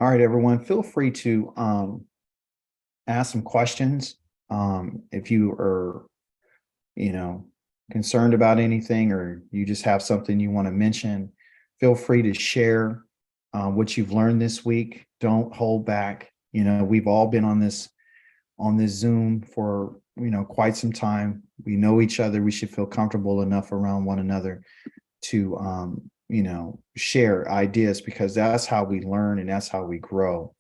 All right, everyone, feel free to ask some questions. If you are, you know, concerned about anything or you just have something you want to mention, feel free to share what you've learned this week. Don't hold back. We've all been on this Zoom for, quite some time. We know each other. We should feel comfortable enough around one another to share ideas, because that's how we learn and that's how we grow.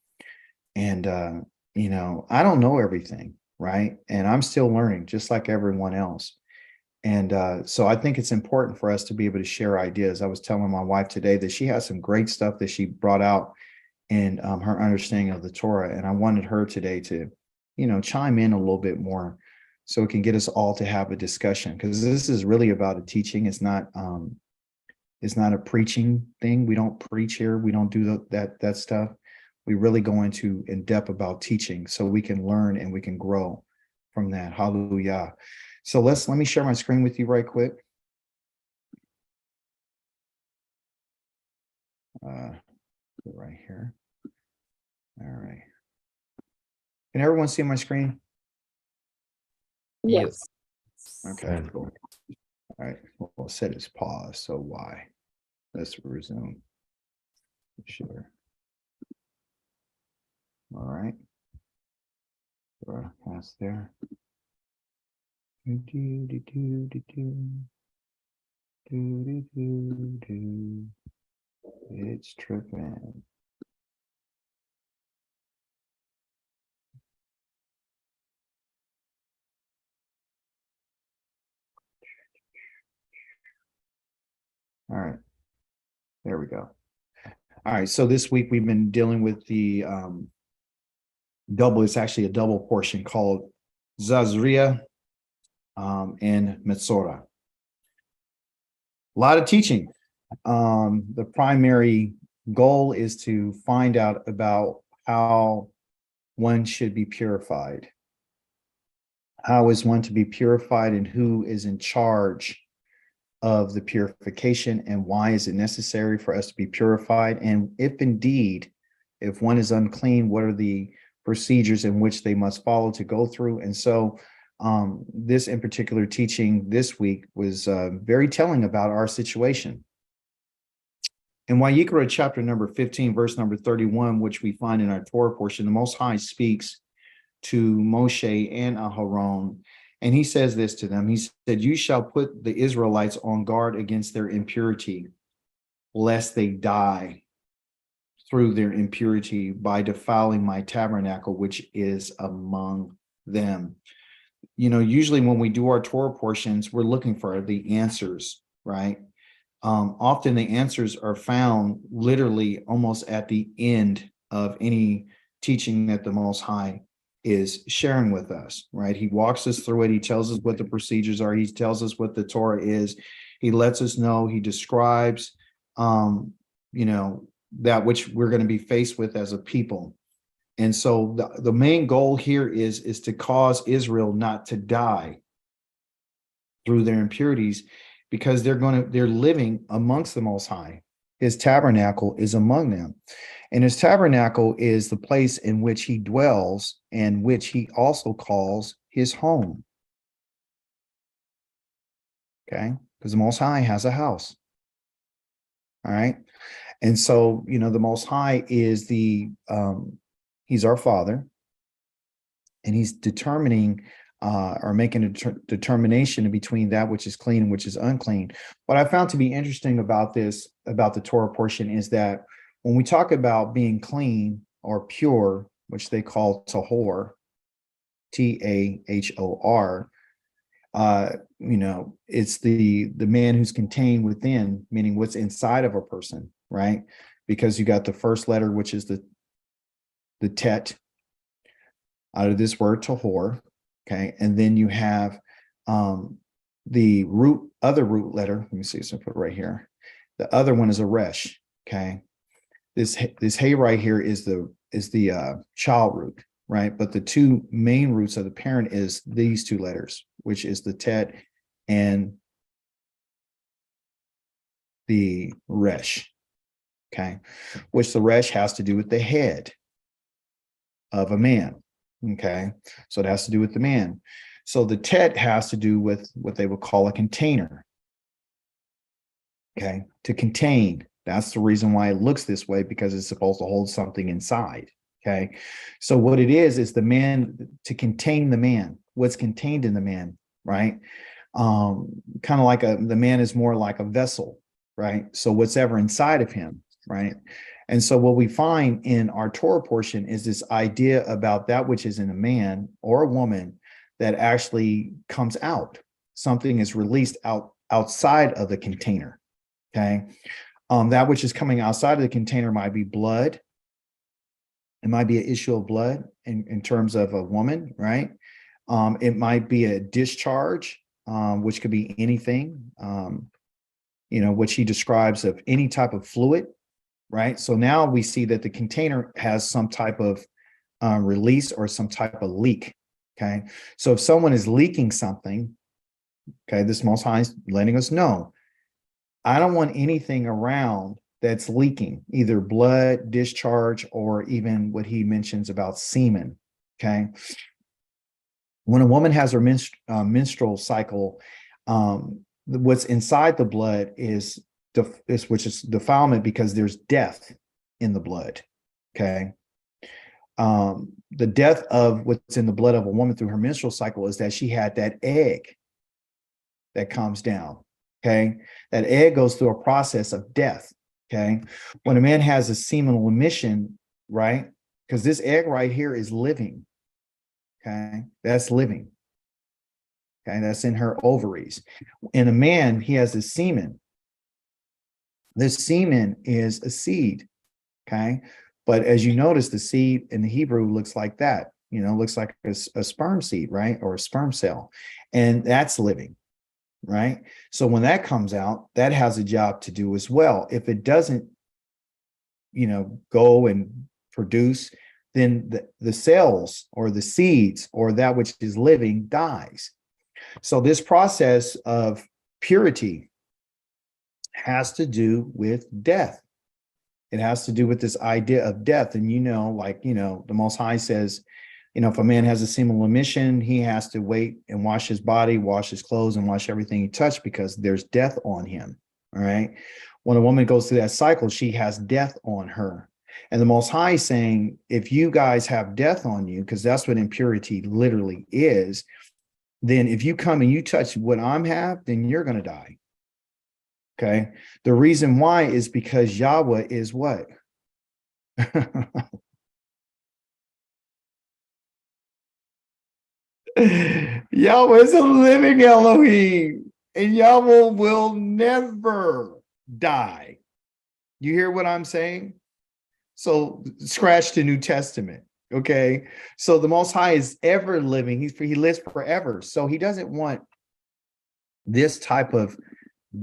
And I don't know everything, right? And I'm still learning just like everyone else. And so I think it's important for us to be able to share ideas. I was telling my wife today that she has some great stuff that she brought out in her understanding of the Torah, and I wanted her today to chime in a little bit more so it can get us all to have a discussion, because this is really about a teaching. It's not a preaching thing. We don't preach here. We don't do that stuff. We really go into in depth about teaching so we can learn and we can grow from that. Hallelujah. So let me share my screen with you right quick. Right here. All right. Can everyone see my screen? Yes. Okay, cool. All right. We'll set its pause. So why? Let's resume. Sure. All right. Pass there. It's tripping. All right. There we go. All right. So this week we've been dealing with the it's actually a double portion called Zazria and Metzora. A lot of teaching. The primary goal is to find out about how one should be purified. How is one to be purified, and who is in charge of the purification, and why is it necessary for us to be purified? And if one is unclean, what are the procedures in which they must follow to go through? And so this in particular teaching this week was very telling about our situation. In Vayikra chapter number 15, verse number 31, which we find in our Torah portion, the Most High speaks to Moshe and Aharon, and he says this to them. He said, "You shall put the Israelites on guard against their impurity, lest they die through their impurity by defiling my tabernacle, which is among them." Usually when we do our Torah portions, we're looking for the answers, right? Often the answers are found literally almost at the end of any teaching that the Most High is sharing with us, right? He walks us through it. He tells us what the procedures are. He tells us what the Torah is. He lets us know. He describes, that which we're going to be faced with as a people. And so the main goal here is to cause Israel not to die through their impurities, because they're living amongst the Most High. His tabernacle is among them. And his tabernacle is the place in which he dwells, and which he also calls his home. Okay? Because the Most High has a house. All right. And so, the Most High is he's our Father, and he's determining or making a determination between that which is clean and which is unclean. What I found to be interesting about the Torah portion, is that when we talk about being clean or pure, which they call tahor, Tahor, it's the man who's contained within, meaning what's inside of a person, right? Because you got the first letter, which is the tet, out of this word tahor, okay, and then you have the other root letter. Let me see, so I put it right here. The other one is a resh, okay. This hey right here is the child root, right? But the two main roots of the parent is these two letters, which is the tet and the resh. okay, which the resh has to do with the head of a man, okay, so it has to do with the man. So the tet has to do with what they would call a container, okay, to contain. That's the reason why it looks this way, because it's supposed to hold something inside, okay. So what it is the man, to contain the man, what's contained in the man, right? Kind of like the man is more like a vessel, right? So what's ever inside of him, right? And so what we find in our Torah portion is this idea about that which is in a man or a woman that actually comes out. Something is released outside of the container. Okay. That which is coming outside of the container might be blood. It might be an issue of blood in terms of a woman, right? It might be a discharge, which could be anything, which he describes of any type of fluid, right? So now we see that the container has some type of release or some type of leak, okay? So if someone is leaking something, okay, this Most High is letting us know, I don't want anything around that's leaking, either blood, discharge, or even what he mentions about semen, okay? When a woman has her menstrual cycle, what's inside the blood is which is defilement, because there's death in the blood, okay? The death of what's in the blood of a woman through her menstrual cycle is that she had that egg that comes down, okay? That egg goes through a process of death, okay? When a man has a seminal emission, right? Because this egg right here is living, okay? That's living, okay? That's in her ovaries. In a man, he has a semen. This semen is a seed, okay? But as you notice, the seed in the Hebrew looks like that, looks like a sperm seed, right? Or a sperm cell. And that's living, right? So when that comes out, that has a job to do as well. If it doesn't, go and produce, then the cells or the seeds or that which is living dies. So this process of purity has to do with death. It has to do with this idea of death. And, the Most High says, if a man has a seminal emission, he has to wait and wash his body, wash his clothes, and wash everything he touched, because there's death on him. All right. When a woman goes through that cycle, she has death on her. And the Most High is saying, if you guys have death on you, because that's what impurity literally is, then if you come and you touch what I'm have, then you're going to die. Okay. The reason why is because Yahweh is what? Yahweh is a living Elohim, and Yahweh will never die. You hear what I'm saying? So scratch the New Testament. Okay. So the Most High is ever living. He lives forever. So he doesn't want this type of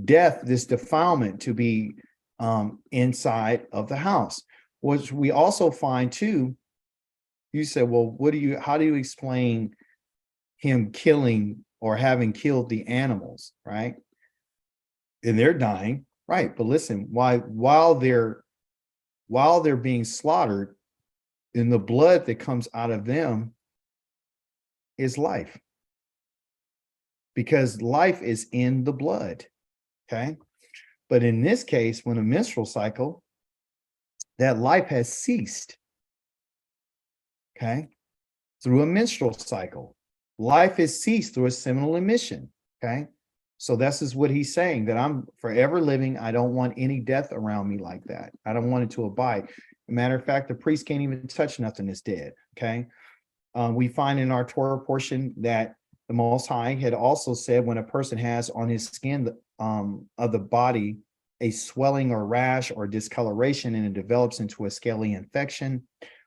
death, this defilement, to be inside of the house. Which we also find too, you said, well, how do you explain him killing or having killed the animals, right? And they're dying, right? But listen, while they're being slaughtered, in the blood that comes out of them is life, because life is in the blood, okay? But in this case, when a menstrual cycle, that life has ceased, okay? Through a menstrual cycle, life has ceased through a seminal emission, okay? So this is what he's saying, that I'm forever living. I don't want any death around me like that. I don't want it to abide. Matter of fact, the priest can't even touch nothing that's dead, okay? We find in our Torah portion that the Most High had also said, when a person has on his skin of the body a swelling or rash or discoloration, and it develops into a scaly infection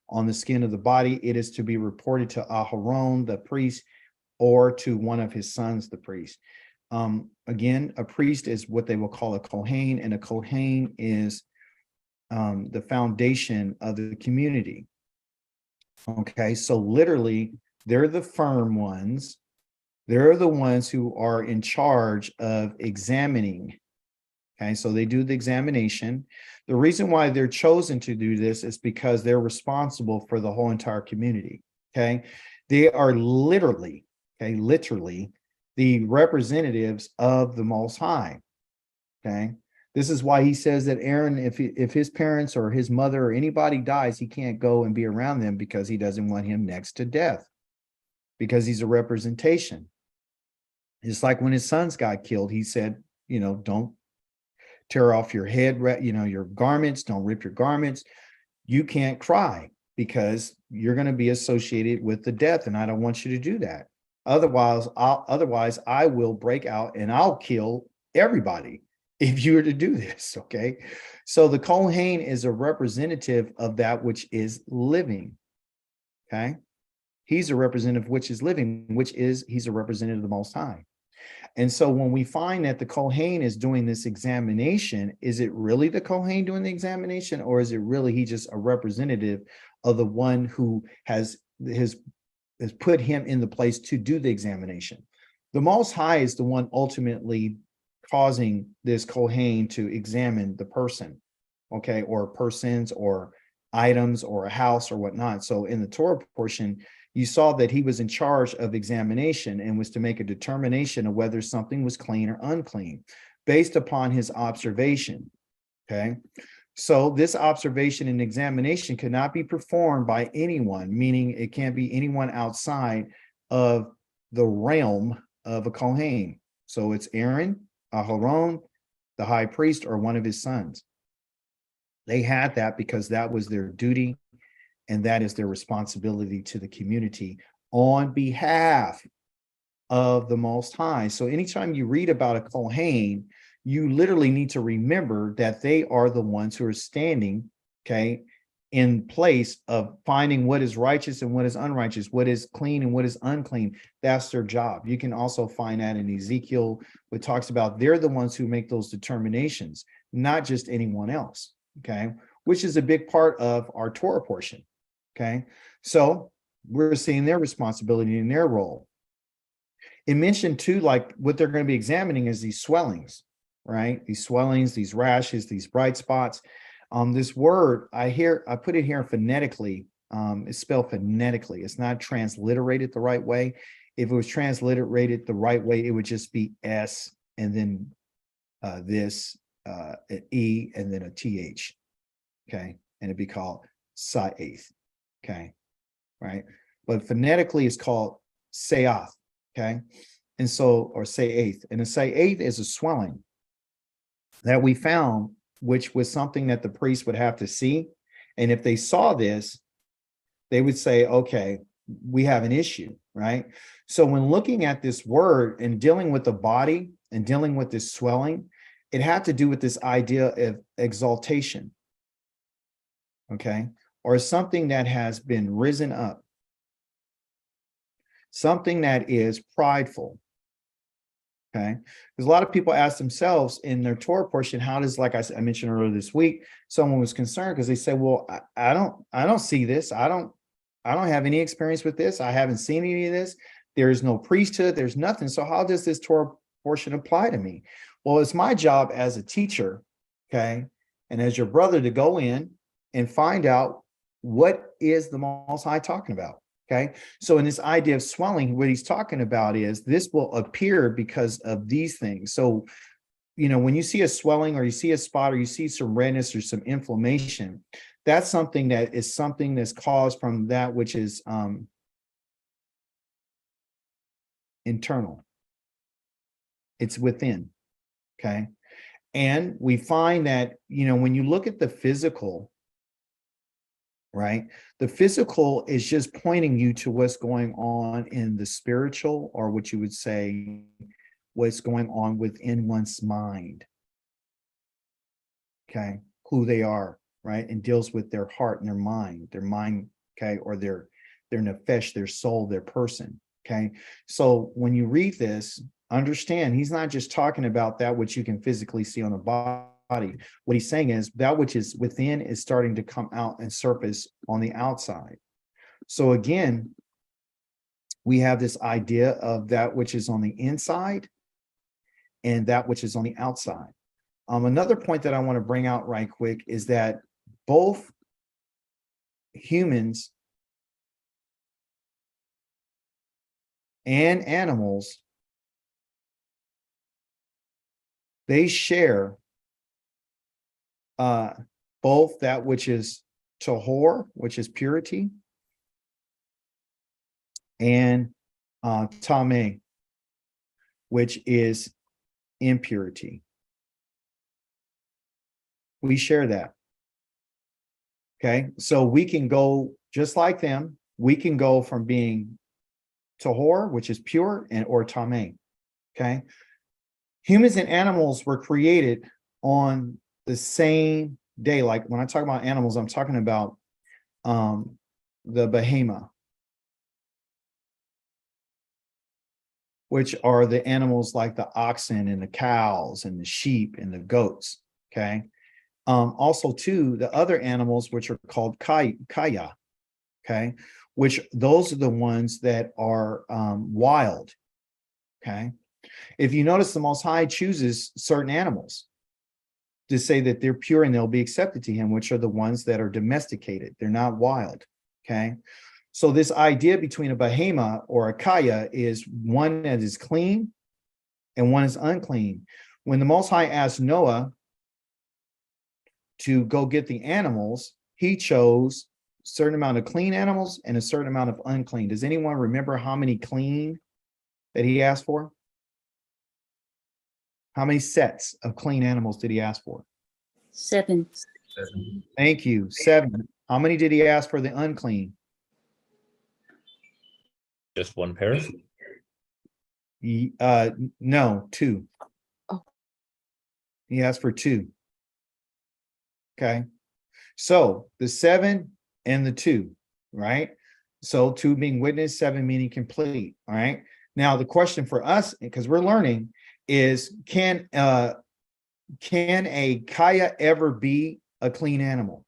on the skin of the body, it is to be reported to Aharon, the priest, or to one of his sons, the priest. Again, a priest is what they will call a Kohen, and a Kohen is the foundation of the community. Okay, so literally, they're the firm ones. They're the ones who are in charge of examining, Okay, so they do the examination. The reason why they're chosen to do this is because they're responsible for the whole entire community. Okay, they are literally, literally the representatives of the Most High. Okay, this is why he says that Aaron, if his parents or his mother or anybody dies, he can't go and be around them because he doesn't want him next to death, because he's a representation. It's like when his sons got killed, he said, don't tear off your head, your garments, don't rip your garments. You can't cry because you're going to be associated with the death, and I don't want you to do that. Otherwise, I will break out and I'll kill everybody if you were to do this. Okay, so the Kohen is a representative of that which is living. Okay, he's a representative which is living, he's a representative of the Most High. And so when we find that the Kohen is doing this examination, is it really the Kohen doing the examination, or is it really he just a representative of the one who has put him in the place to do the examination? The Most High is the one ultimately causing this Kohen to examine the person, okay, or persons or items or a house or whatnot. So in the Torah portion, you saw that he was in charge of examination and was to make a determination of whether something was clean or unclean based upon his observation. Okay, so this observation and examination cannot be performed by anyone, meaning it can't be anyone outside of the realm of a Kohen. So it's Aaron, Aharon, the high priest, or one of his sons. They had that because that was their duty, and that is their responsibility to the community on behalf of the Most High. So anytime you read about a Kohen, you literally need to remember that they are the ones who are standing, okay, in place of finding what is righteous and what is unrighteous, what is clean and what is unclean. That's their job. You can also find that in Ezekiel, which talks about they're the ones who make those determinations, not just anyone else, okay, which is a big part of our Torah portion. Okay, so we're seeing their responsibility and their role. It mentioned too, like what they're going to be examining is these swellings, right? These swellings, these rashes, these bright spots. This word I put it here phonetically. It's spelled phonetically. It's not transliterated the right way. If it was transliterated the right way, it would just be S and then an E and then a TH. Okay, and it'd be called Sa'ath. Okay, right? But phonetically, it's called Seath. Okay, and so, or Sa'ath, and a Sa'ath is a swelling that we found, which was something that the priest would have to see. And if they saw this, they would say, okay, we have an issue, right? So when looking at this word and dealing with the body and dealing with this swelling, it had to do with this idea of exaltation, okay? Or something that has been risen up, something that is prideful, okay? Because a lot of people ask themselves in their Torah portion, how does, like I mentioned earlier this week, someone was concerned because they said, well, I don't see this. I don't have any experience with this. I haven't seen any of this. There is no priesthood. There's nothing. So how does this Torah portion apply to me? Well, it's my job as a teacher, okay, and as your brother to go in and find out what is the Most High talking about, okay? So in this idea of swelling, what he's talking about is this will appear because of these things. So, when you see a swelling or you see a spot or you see some redness or some inflammation, that's something that's caused from that which is internal. It's within, okay? And we find that, when you look at the physical, right? The physical is just pointing you to what's going on in the spiritual, or what you would say, what's going on within one's mind. Okay, who they are, right? And deals with their heart and their mind, okay, or their nefesh, their soul, their person. Okay. So when you read this, understand he's not just talking about that which you can physically see on the body. What he's saying is that which is within is starting to come out and surface on the outside. So again, we have this idea of that which is on the inside and that which is on the outside. Another point that I want to bring out right quick is that both humans and animals, they share both that which is tahor, which is purity, and tameh, which is impurity. We share that. Okay, so we can go just like them. We can go from being tahor, which is pure, and or tameh. Okay, humans and animals were created on the same day. Like when I talk about animals, I'm talking about the behemoth, which are the animals like the oxen and the cows and the sheep and the goats. Okay. Also, too, the other animals, which are called kaya, okay, which those are the ones that are wild. Okay. If you notice, the Most High chooses certain animals to say that they're pure and they'll be accepted to him, which are the ones that are domesticated. They're not wild. Okay. So this idea between a behemoth or a kaya is one that is clean and one is unclean. When the Most High asked Noah to go get the animals, he chose a certain amount of clean animals and a certain amount of unclean. Does anyone remember how many clean that he asked for? How many sets of clean animals did he ask for? 7. Thank you. 7. How many did he ask for the unclean? Just one pair? No, 2. Oh. He asked for 2. Okay. So the 7 and the 2, right? So 2 being witness, 7 meaning complete. All right. Now the question for us, because we're learning, is can a kaya ever be a clean animal?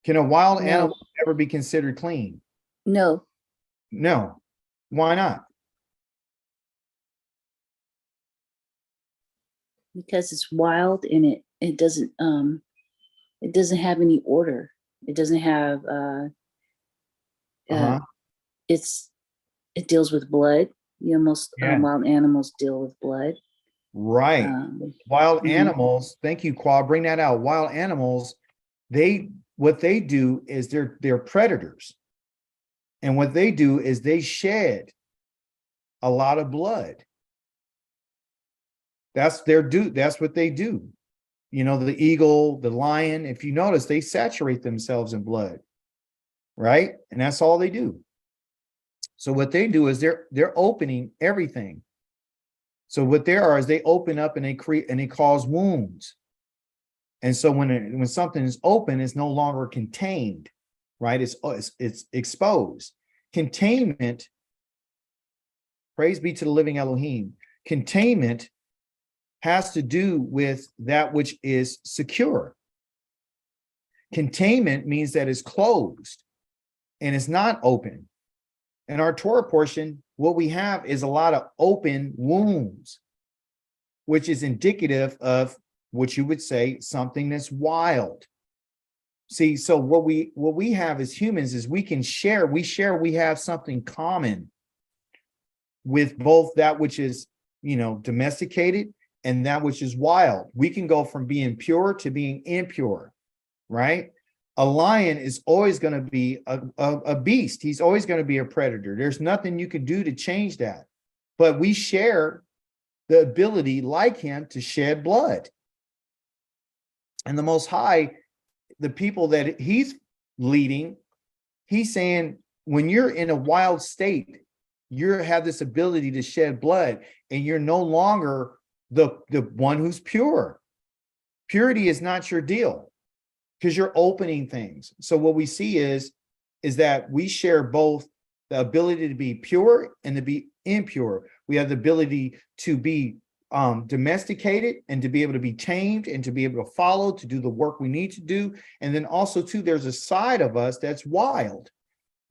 Can a wild No. animal ever be considered clean? No, No. Why not? because it's wild and it doesn't have any order. It doesn't have Uh-huh. it deals with blood. You know, most Yeah. wild animals deal with blood. Right. Wild mhm. animals, thank you, Qua. Bring that out. Wild animals, what they do is they're predators. And what they do is they shed a lot of blood. That's what they do. You know, the eagle, the lion, if you notice, they saturate themselves in blood, right? And that's all they do. So what they do is they're opening everything. So what they are is they open up and they create and they cause wounds. And so when something is open, it's no longer contained, right? It's exposed. Containment, praise be to the living Elohim. Containment has to do with that which is secure. Containment means that it's closed and it's not open. In our Torah portion, what we have is a lot of open wounds, which is indicative of what you would say something that's wild. See, so what we have as humans is we have something common with both that which is, domesticated and that which is wild. We can go from being pure to being impure, right? A lion is always going to be a beast. He's always going to be a predator. There's nothing you can do to change that. But we share the ability, like him, to shed blood. And the Most High, the people that he's leading, he's saying, when you're in a wild state, you have this ability to shed blood, and you're no longer the one who's pure. Purity is not your deal, because you're opening things. So what we see is that we share both the ability to be pure and to be impure. We have the ability to be domesticated and to be able to be tamed and to be able to follow, to do the work we need to do. And then also too, there's a side of us that's wild,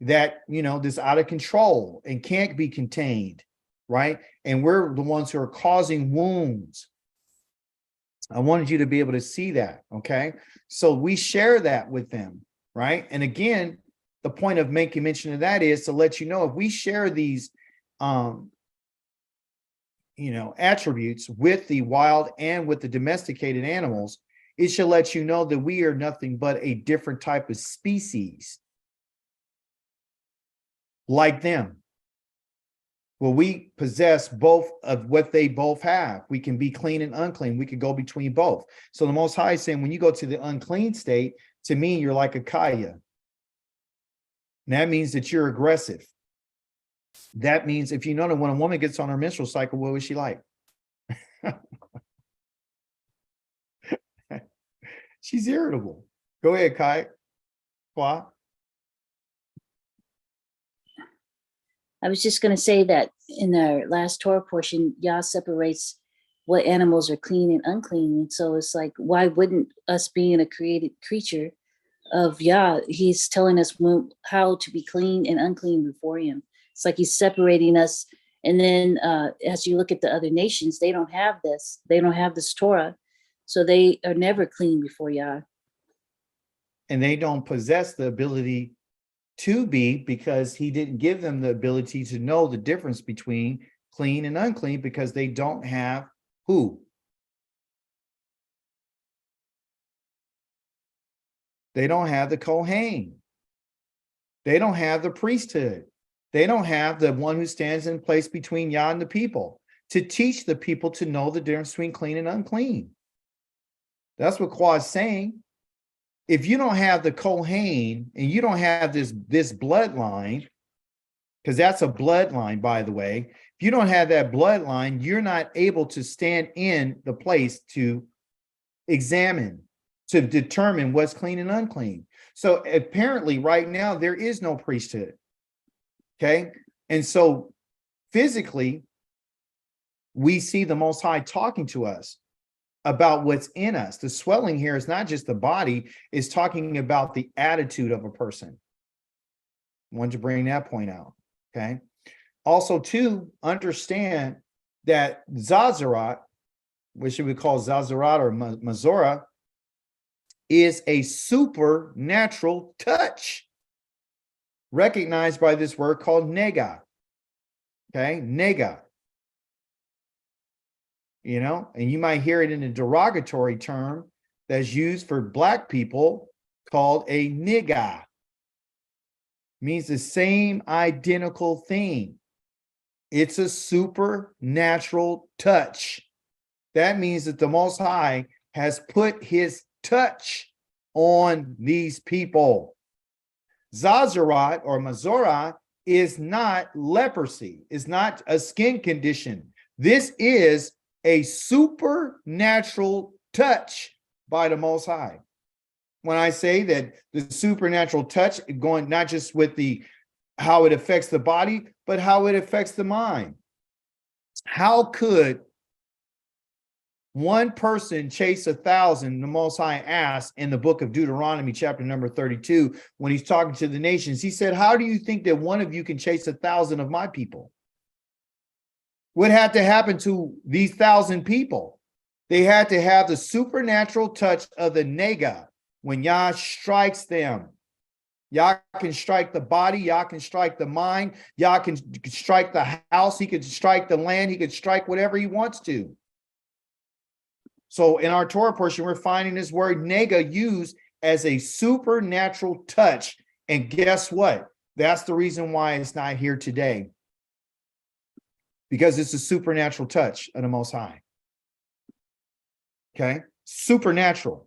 that, that's out of control and can't be contained. right? And we're the ones who are causing wounds. I wanted you to be able to see that, okay? So we share that with them, right? And again, the point of making mention of that is to let you know if we share these attributes with the wild and with the domesticated animals, it should let you know that we are nothing but a different type of species like them. Well, we possess both of what they both have. We can be clean and unclean. We could go between both. So the Most High is saying, when you go to the unclean state, to me, you're like a kaya. And that means that you're aggressive. That means if you know that when a woman gets on her menstrual cycle, what is she like? She's irritable. Go ahead, Kai. Qua. I was just going to say that in our last Torah portion, Yah separates what animals are clean and unclean. And so it's like, why wouldn't us being a created creature of Yah, he's telling us how to be clean and unclean before him. It's like he's separating us. And then as you look at the other nations, they don't have this. They don't have this Torah. So they are never clean before Yah. And they don't possess the ability to be, because he didn't give them the ability to know the difference between clean and unclean, because they don't have who? They don't have the Kohen. They don't have the priesthood. They don't have the one who stands in place between Yah and the people to teach the people to know the difference between clean and unclean. That's what Qua is saying. If you don't have the Kohen and you don't have this bloodline, because that's a bloodline, by the way, if you don't have that bloodline, you're not able to stand in the place to examine, to determine what's clean and unclean. So apparently right now there is no priesthood. Okay. And so physically, we see the Most High talking to us about what's in us. The swelling here is not just the body, it's talking about the attitude of a person. I wanted to bring that point out. Okay. Also, to understand that Zazarat, which we call Zazarat or Mazorah, is a supernatural touch recognized by this word called nega. Okay, nega. And you might hear it in a derogatory term that's used for Black people called a nigga. Means the same identical thing. It's a supernatural touch. That means that the Most High has put his touch on these people. Zazarat or Mazorah is not leprosy. It's not a skin condition. This is a supernatural touch by the Most High. When I say that the supernatural touch, going not just with how it affects the body, but how it affects the mind. How could one person chase 1,000? The Most High asked in the book of Deuteronomy, chapter number 32, when he's talking to the nations, he said, how do you think that one of you can chase 1,000 of my people? What had to happen to these 1,000 people? They had to have the supernatural touch of the nega when Yah strikes them. Yah can strike the body, Yah can strike the mind, Yah can strike the house, he could strike the land, he could strike whatever he wants to. So in our Torah portion, we're finding this word nega used as a supernatural touch. And guess what? That's the reason why it's not here today. Because it's a supernatural touch of the Most High. Okay? Supernatural.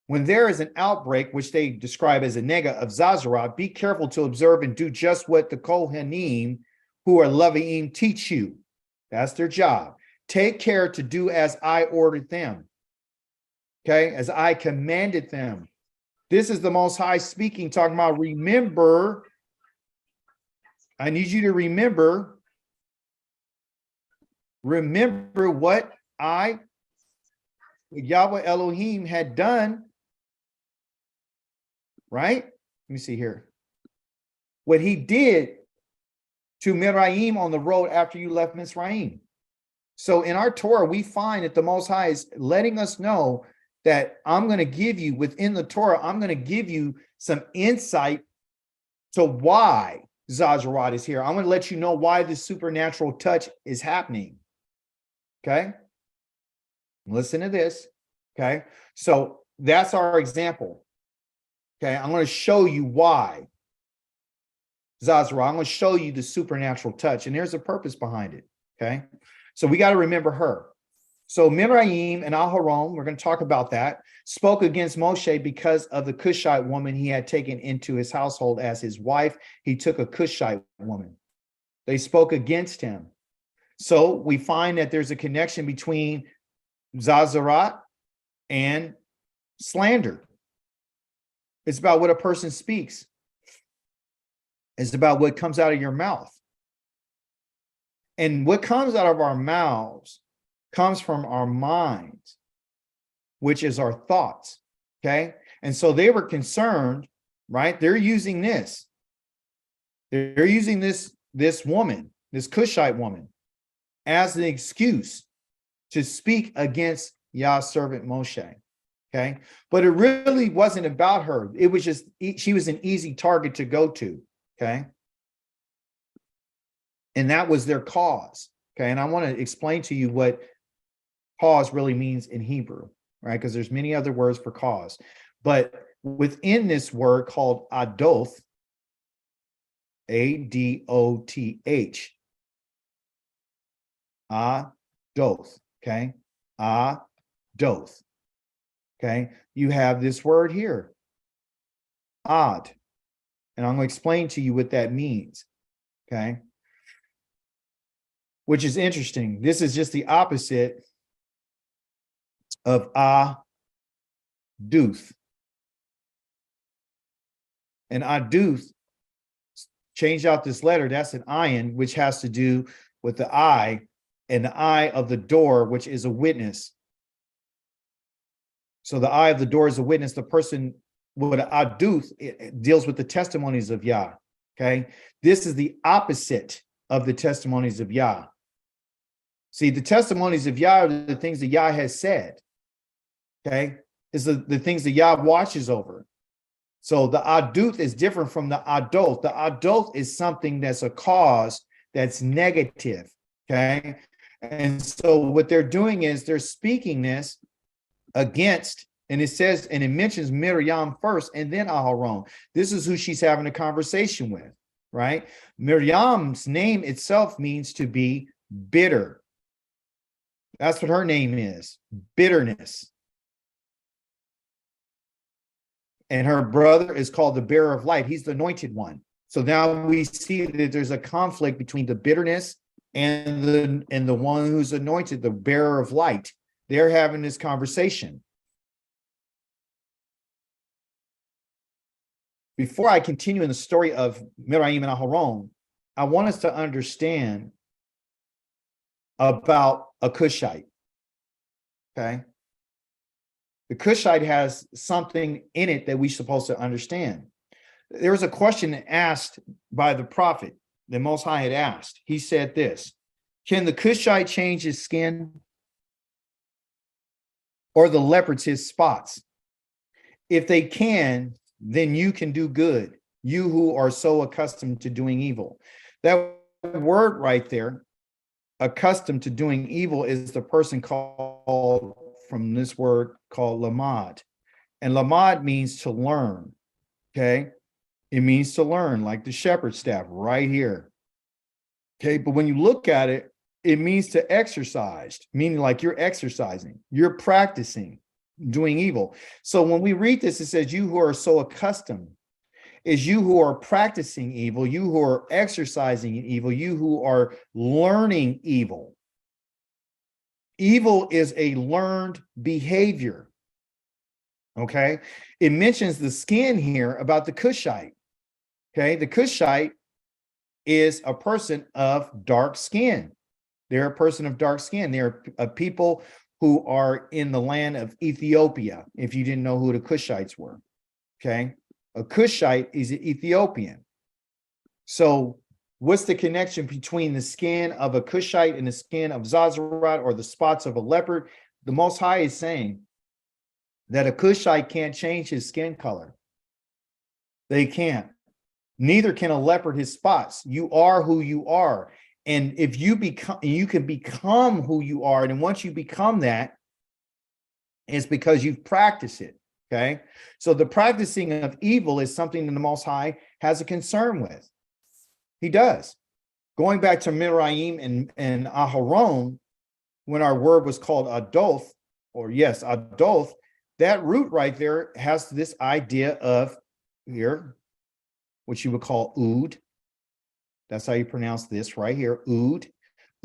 When there is an outbreak, which they describe as a nega of Zazarat, be careful to observe and do just what the Kohanim, who are Leviim, teach you. That's their job. Take care to do as I ordered them. Okay? As I commanded them. This is the Most High speaking, talking about remember. I need you to remember what Yahweh Elohim had done, right? Let me see here. what he did to Mizraim on the road after you left Mizraim. So in our Torah, we find that the Most High is letting us know that I'm going to give you within the Torah, I'm going to give you some insight to why Zazarat is here. I'm going to let you know why this supernatural touch is happening. Okay. Listen to this. Okay. So that's our example. Okay. I'm going to show you why Zazarat. I'm going to show you the supernatural touch, and there's a purpose behind it. Okay. So we got to remember her. So Mizraim and Aharon, we're going to talk about that, spoke against Moshe because of the Cushite woman he had taken into his household as his wife. He took a Cushite woman. They spoke against him. So we find that there's a connection between Zazarat and slander. It's about what a person speaks. It's about what comes out of your mouth. And what comes out of our mouths comes from our minds, which is our thoughts. Okay. And so they were concerned, right? They're using this. They're using this woman, this Cushite woman, as an excuse to speak against Yah's servant Moshe. Okay. But it really wasn't about her. It was just, she was an easy target to go to. Okay. And that was their cause. Okay. And I want to explain to you what cause really means in Hebrew, right? Because there's many other words for cause. But within this word called adoth, A-D-O-T-H, adoth, okay? Adoth, okay? You have this word here, ad, and I'm going to explain to you what that means, okay? Which is interesting. This is just the opposite of aduth. And aduth, change out this letter, that's an ayin, which has to do with the eye, and the eye of the door, which is a witness. So the eye of the door is a witness. The person with aduth, it deals with the testimonies of Yah. Okay. This is the opposite of the testimonies of Yah. See, the testimonies of Yah are the things that Yah has said. Okay. Is the things that Yah watches over. So the aduth is different from the adoth. The adoth is something that's a cause that's negative. Okay. And so what they're doing is they're speaking this against, and it says, and it mentions Miriam first and then Aharon. This is who she's having a conversation with, right? Miriam's name itself means to be bitter. That's what her name is, bitterness. And her brother is called the bearer of light. He's the anointed one. So now we see that there's a conflict between the bitterness and the one who's anointed, the bearer of light. They're having this conversation. Before I continue in the story of Miriam and Aharon, I want us to understand about a Cushite. Okay. The Cushite has something in it that we're supposed to understand. There was a question asked by the prophet, the Most High had asked. He said this, can the Cushite change his skin, or the leopards his spots? If they can, then you can do good, you who are so accustomed to doing evil. That word right there, accustomed to doing evil, is the person called, from this word called lamad. And lamad means to learn. Okay. It means to learn, like the shepherd's staff right here. Okay. But when you look at it, it means to exercise, meaning like you're exercising, you're practicing doing evil. So when we read this, it says, you who are so accustomed, is you who are practicing evil, you who are exercising evil, you who are learning evil. Evil is a learned behavior. Okay. It mentions the skin here about the Cushite. Okay. The Cushite is a person of dark skin. They're a person of dark skin. They're a people who are in the land of Ethiopia, if you didn't know who the Cushites were. Okay. A Cushite is an Ethiopian. So what's the connection between the skin of a Cushite and the skin of Zazarat or the spots of a leopard? The Most High is saying that a Cushite can't change his skin color. They can't. Neither can a leopard his spots. You are who you are. And if you become, you can become who you are. And once you become that, it's because you've practiced it. Okay. So the practicing of evil is something that the Most High has a concern with. He does. Going back to Miraim and Aharon, when our word was called Adoth, or yes, Adoth, that root right there has this idea of here, which you would call Ood. That's how you pronounce this right here, Ood.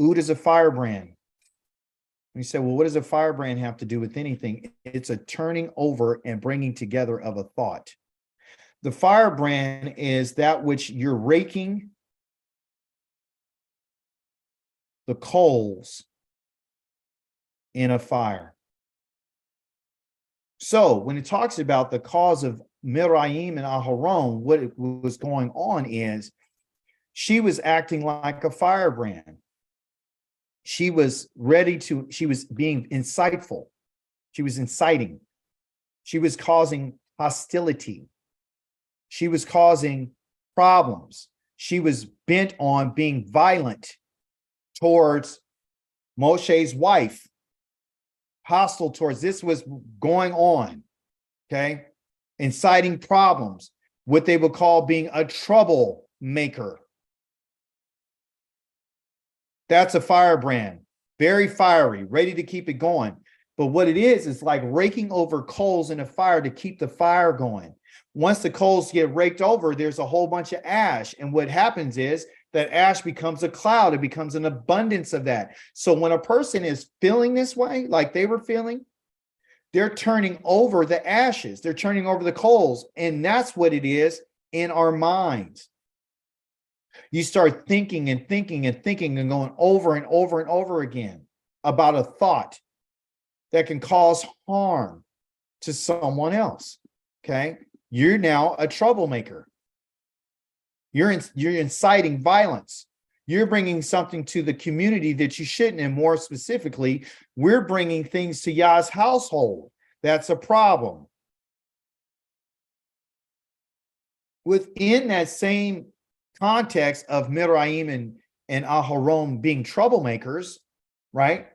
Ood is a firebrand. And you say, well, what does a firebrand have to do with anything? It's a turning over and bringing together of a thought. The firebrand is that which you're raking the coals in a fire. So when it talks about the cause of Miraim and Aharon, what it was going on is she was acting like a firebrand. She was she was being insightful. She was inciting. She was causing hostility. She was causing problems. She was bent on being violent towards Moshe's wife, hostile towards this was going on, okay? Inciting problems, what they would call being a troublemaker. That's a firebrand, very fiery, ready to keep it going. But what it is like raking over coals in a fire to keep the fire going. Once the coals get raked over, there's a whole bunch of ash. And what happens is that ash becomes a cloud. It becomes an abundance of that. So when a person is feeling this way, like they were feeling, they're turning over the ashes. They're turning over the coals. And that's what it is in our minds. You start thinking and thinking and thinking and going over and over and over again about a thought that can cause harm to someone else. Okay. You're now a troublemaker. You're inciting violence. You're bringing something to the community that you shouldn't. And more specifically, we're bringing things to Yah's household. That's a problem. Within that same context of Miraim and Aharon being troublemakers, right?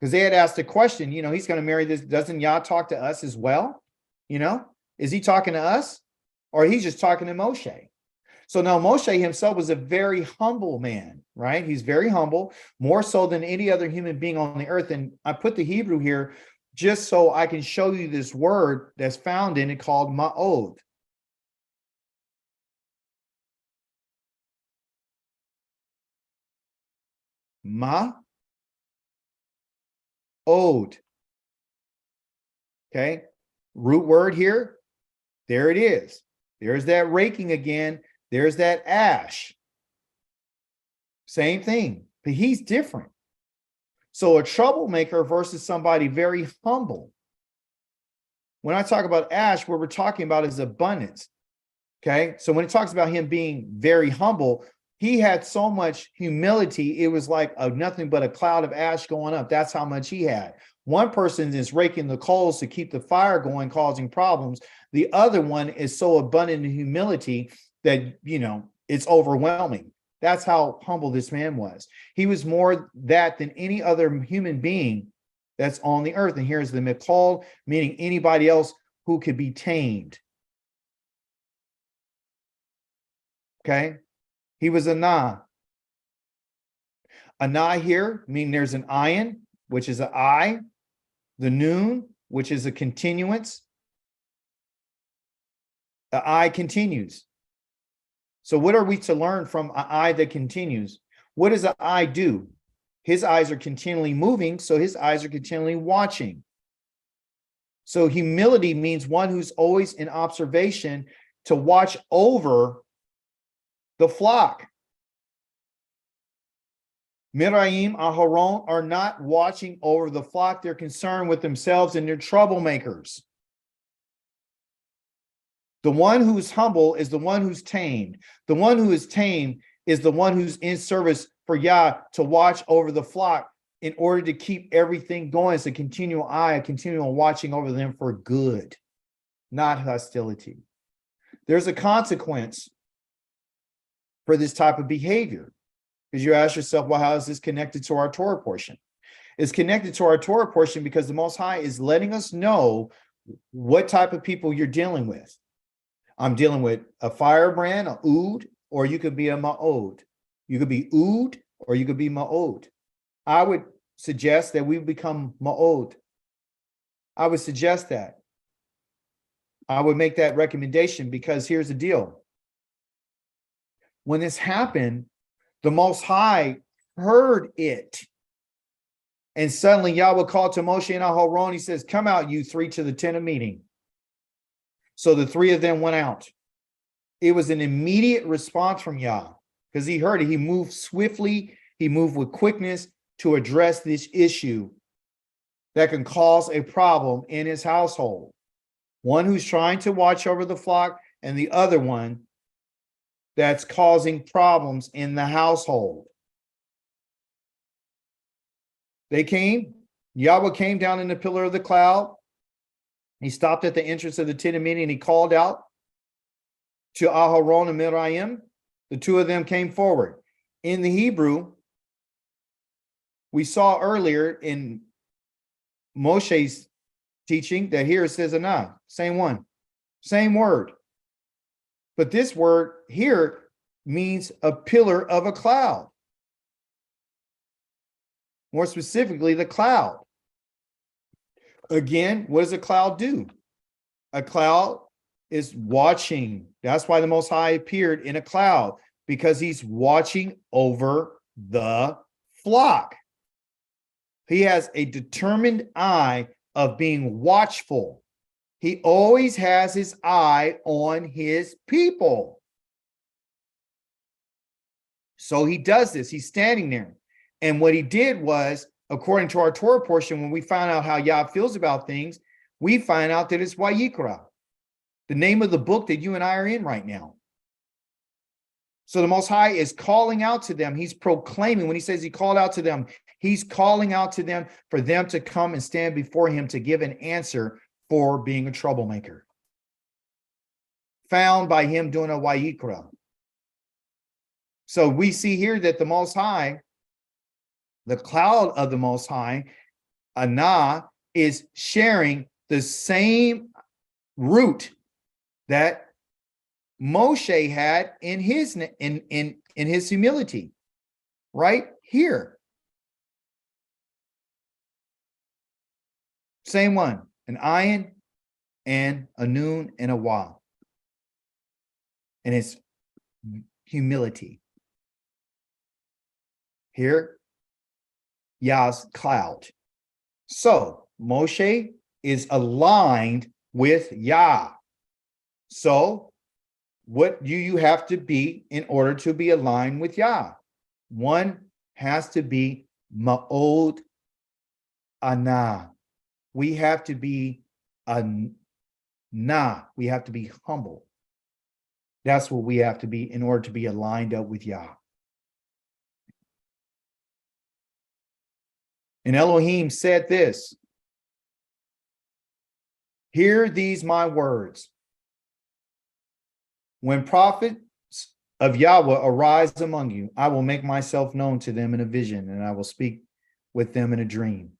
Because they had asked a question, he's going to marry this. Doesn't Yah talk to us as well? Is he talking to us or he's just talking to Moshe? So now Moshe himself was a very humble man, right? He's very humble, more so than any other human being on the earth. And I put the Hebrew here just so I can show you this word that's found in it called ma'od. Ma'od. Okay. Root word here. There it is. There's that raking again. There's that ash. Same thing, but he's different. So a troublemaker versus somebody very humble. When I talk about ash, what we're talking about is abundance. Okay. So when it talks about him being very humble, he had so much humility. It was like nothing but a cloud of ash going up. That's how much he had. One person is raking the coals to keep the fire going, causing problems. The other one is so abundant in humility that, it's overwhelming. That's how humble this man was. He was more that than any other human being that's on the earth. And here's the Mikol, meaning anybody else who could be tamed. Okay. He was a na. A na here, meaning there's an ayin, which is an I. The noon, which is a continuance. The I continues. So what are we to learn from an I that continues? What does an I do? His eyes are continually moving, so his eyes are continually watching. So humility means one who's always in observation to watch over the flock. Miraim, Aharon are not watching over the flock. They're concerned with themselves and they're troublemakers. The one who's humble is the one who's tamed. The one who is tamed is the one who's in service for Yah to watch over the flock in order to keep everything going. It's a continual eye, a continual watching over them for good, not hostility. There's a consequence for this type of behavior. Because you ask yourself, well, how is this connected to our Torah portion? It's connected to our Torah portion because the Most High is letting us know what type of people you're dealing with. I'm dealing with a firebrand, a ood, or you could be a ma'od. You could be ood, or you could be ma'od. I would suggest that we become ma'od. I would suggest that. I would make that recommendation because here's the deal. When this happened, the Most High heard it. And suddenly Yahweh called to Moshe and Aharon. He says, come out, you three, to the tent of meeting. So the three of them went out. It was an immediate response from Yah because he heard it. He moved swiftly. He moved with quickness to address this issue that can cause a problem in his household. One who's trying to watch over the flock and the other one that's causing problems in the household. They came, Yahweh came down in the pillar of the cloud. He stopped at the entrance of the tent of meeting and he called out to Aharon and Miriam. The two of them came forward. In the Hebrew, we saw earlier in Moshe's teaching that here it says Anah, same one, same word. But this word here means a pillar of a cloud. More specifically, the cloud. Again, what does a cloud do? A cloud is watching. That's why the Most High appeared in a cloud, because he's watching over the flock. He has a determined eye of being watchful. He always has his eye on his people. So he does this. He's standing there. And what he did was, according to our Torah portion, when we find out how Yah feels about things, we find out that it's Vayikra, the name of the book that you and I are in right now. So the Most High is calling out to them. He's proclaiming. When he says he called out to them, he's calling out to them for them to come and stand before him to give an answer for being a troublemaker, found by him doing a Vayikra. So we see here that the Most High, the cloud of the Most High, Anah, is sharing the same root that Moshe had in his humility, right here. Same one, an ayin and a noon and a wa. And it's humility. Here, Yah's cloud. So Moshe is aligned with Yah. So what do you have to be in order to be aligned with Yah? One has to be ma'od anah. We have to be anah. We have to be humble. That's what we have to be in order to be aligned up with Yah. And Elohim said this, hear these my words. When prophets of Yahweh arise among you, I will make myself known to them in a vision, and I will speak with them in a dream.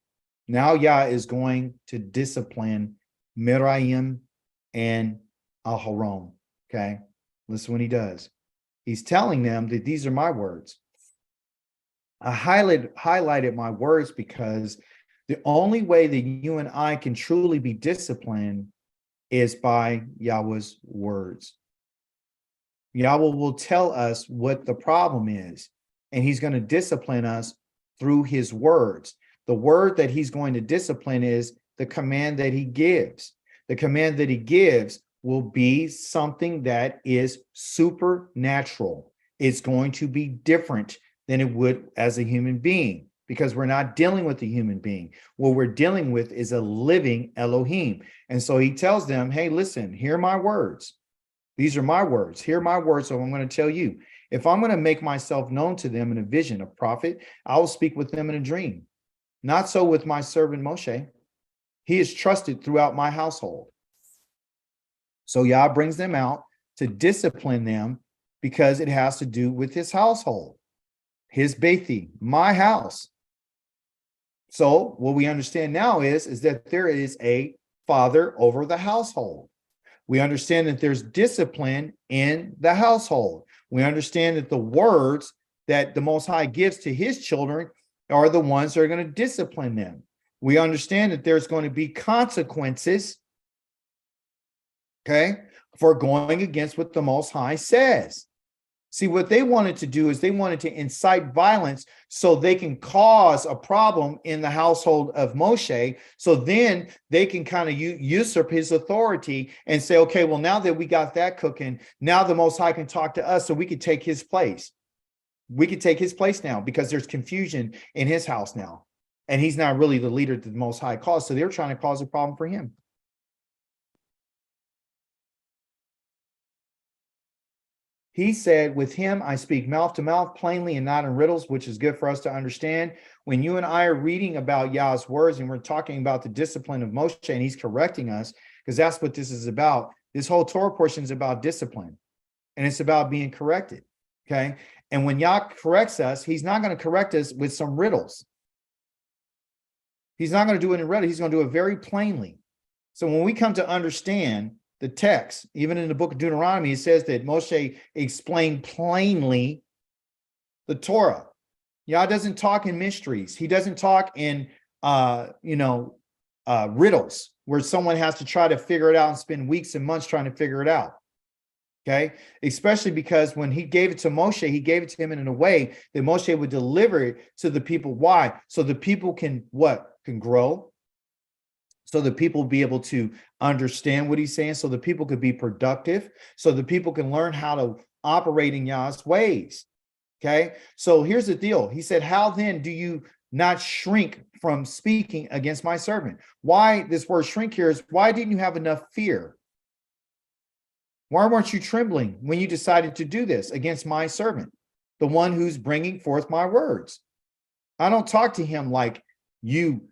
Now Yah is going to discipline Miriam and Aharon. Okay, listen what he does. He's telling them that these are my words. I highlighted my words because the only way that you and I can truly be disciplined is by Yahweh's words. Yahweh will tell us what the problem is, and he's going to discipline us through his words. The word that he's going to discipline is the command that he gives. The command that he gives will be something that is supernatural. It's going to be different than it would as a human being, because we're not dealing with a human being. What we're dealing with is a living Elohim. And so he tells them, hey, listen, hear my words. These are my words. Hear my words, so I'm going to tell you. If I'm going to make myself known to them in a vision, a prophet, I will speak with them in a dream. Not so with my servant Moshe. He is trusted throughout my household. So Yah brings them out to discipline them because it has to do with his household, his Beithi, my house. So what we understand now is that there is a father over the household. We understand that there's discipline in the household. We understand that the words that the Most High gives to his children are the ones that are going to discipline them. We understand that there's going to be consequences, okay, for going against what the Most High says. See, what they wanted to do is they wanted to incite violence so they can cause a problem in the household of Moshe. So then they can kind of usurp his authority and say, okay, well, now that we got that cooking, now the Most High can talk to us so we could take his place. We could take his place now because there's confusion in his house now. And he's not really the leader that the Most High caused. So they're trying to cause a problem for him. He said, with him, I speak mouth to mouth plainly and not in riddles, which is good for us to understand. When you and I are reading about Yah's words and we're talking about the discipline of Moshe and he's correcting us, because that's what this is about. This whole Torah portion is about discipline and it's about being corrected. Okay. And when Yah corrects us, he's not going to correct us with some riddles. He's not going to do it in riddles. He's going to do it very plainly. So when we come to understand the text, even in the book of Deuteronomy, it says that Moshe explained plainly the Torah. Yah doesn't talk in mysteries. He doesn't talk in, riddles where someone has to try to figure it out and spend weeks and months trying to figure it out. Okay, especially because when he gave it to Moshe, he gave it to him in a way that Moshe would deliver it to the people. Why? So the people can what? Can grow. So the people will be able to understand what he's saying. So the people could be productive. So the people can learn how to operate in Yah's ways. Okay. So here's the deal. He said, how then do you not shrink from speaking against my servant? Why this word shrink here is, why didn't you have enough fear? Why weren't you trembling when you decided to do this against my servant, the one who's bringing forth my words? I don't talk to him like you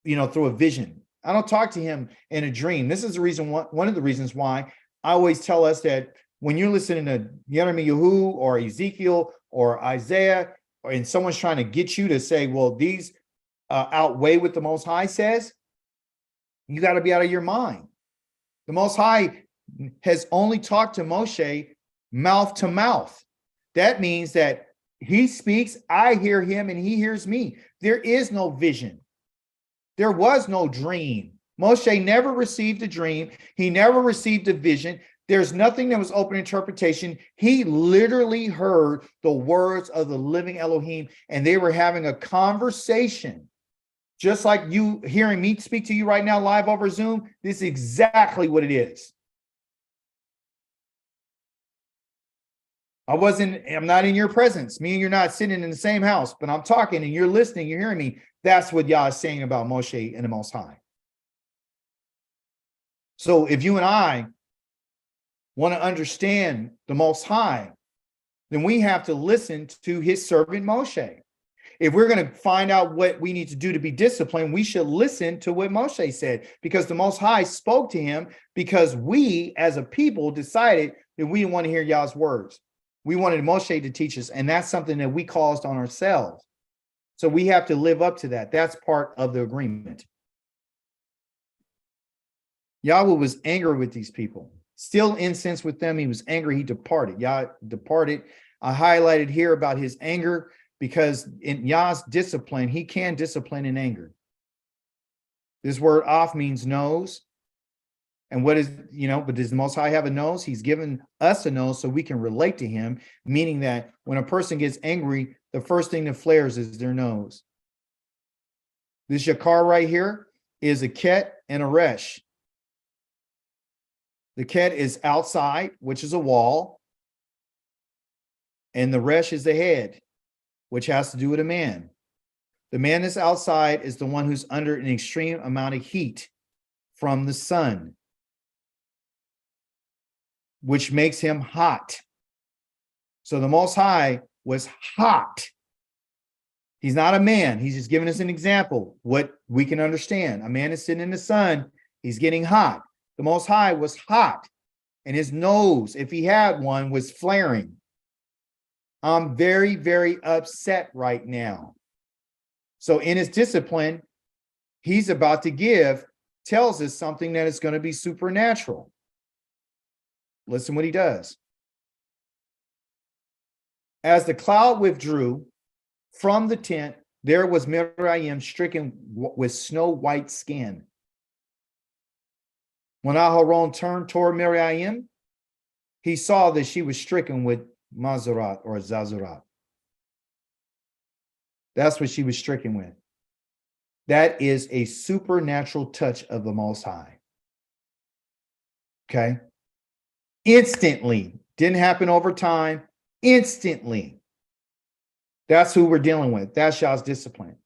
through a vision. I don't talk to him in a dream. This is the reason, one of the reasons why I always tell us that when you're listening to Yirmiyahu or Ezekiel or Isaiah, and someone's trying to get you to say, well, these outweigh what the Most High says, you got to be out of your mind. The Most High has only talked to Moshe mouth to mouth. That means that he speaks, I hear him, and he hears me. There is no vision. There was no dream. Moshe never received a dream. He never received a vision. There's nothing that was open interpretation. He literally heard the words of the living Elohim, and they were having a conversation. Just like you hearing me speak to you right now live over Zoom, this is exactly what it is. I'm not in your presence. Me and you're not sitting in the same house, but I'm talking and you're listening, you're hearing me. That's what Yah is saying about Moshe and the Most High. So if you and I want to understand the Most High, then we have to listen to his servant Moshe. If we're going to find out what we need to do to be disciplined, we should listen to what Moshe said, because the Most High spoke to him because we as a people decided that we didn't want to hear Yah's words. We wanted Moshe to teach us, and that's something that we caused on ourselves. So we have to live up to that. That's part of the agreement. Yahweh was angry with these people, still incensed with them. He was angry. He departed. Yah departed. I highlighted here about his anger because in Yah's discipline, he can discipline in anger. This word off means nose. And what is, but does the Most High have a nose? He's given us a nose so we can relate to him, meaning that when a person gets angry, the first thing that flares is their nose. This yakar right here is a ket and a resh. The ket is outside, which is a wall, and the resh is the head, which has to do with a man. The man that's outside is the one who's under an extreme amount of heat from the sun. which makes him hot. So the Most High was hot. He's not a man. He's just giving us an example, what we can understand. A man is sitting in the sun. He's getting hot. The Most High was hot, and his nose, if he had one, was flaring. I'm very, very upset right now. So in his discipline, he's about to give, tells us something that is going to be supernatural. Listen what he does. As the cloud withdrew from the tent, there was Miriam stricken with snow white skin. When Aharon turned toward Miriam, he saw that she was stricken with Mazarat or Zazarat. That's what she was stricken with. That is a supernatural touch of the Most High. Okay? Instantly. Didn't happen over time. Instantly. That's who we're dealing with. That's Yah's discipline.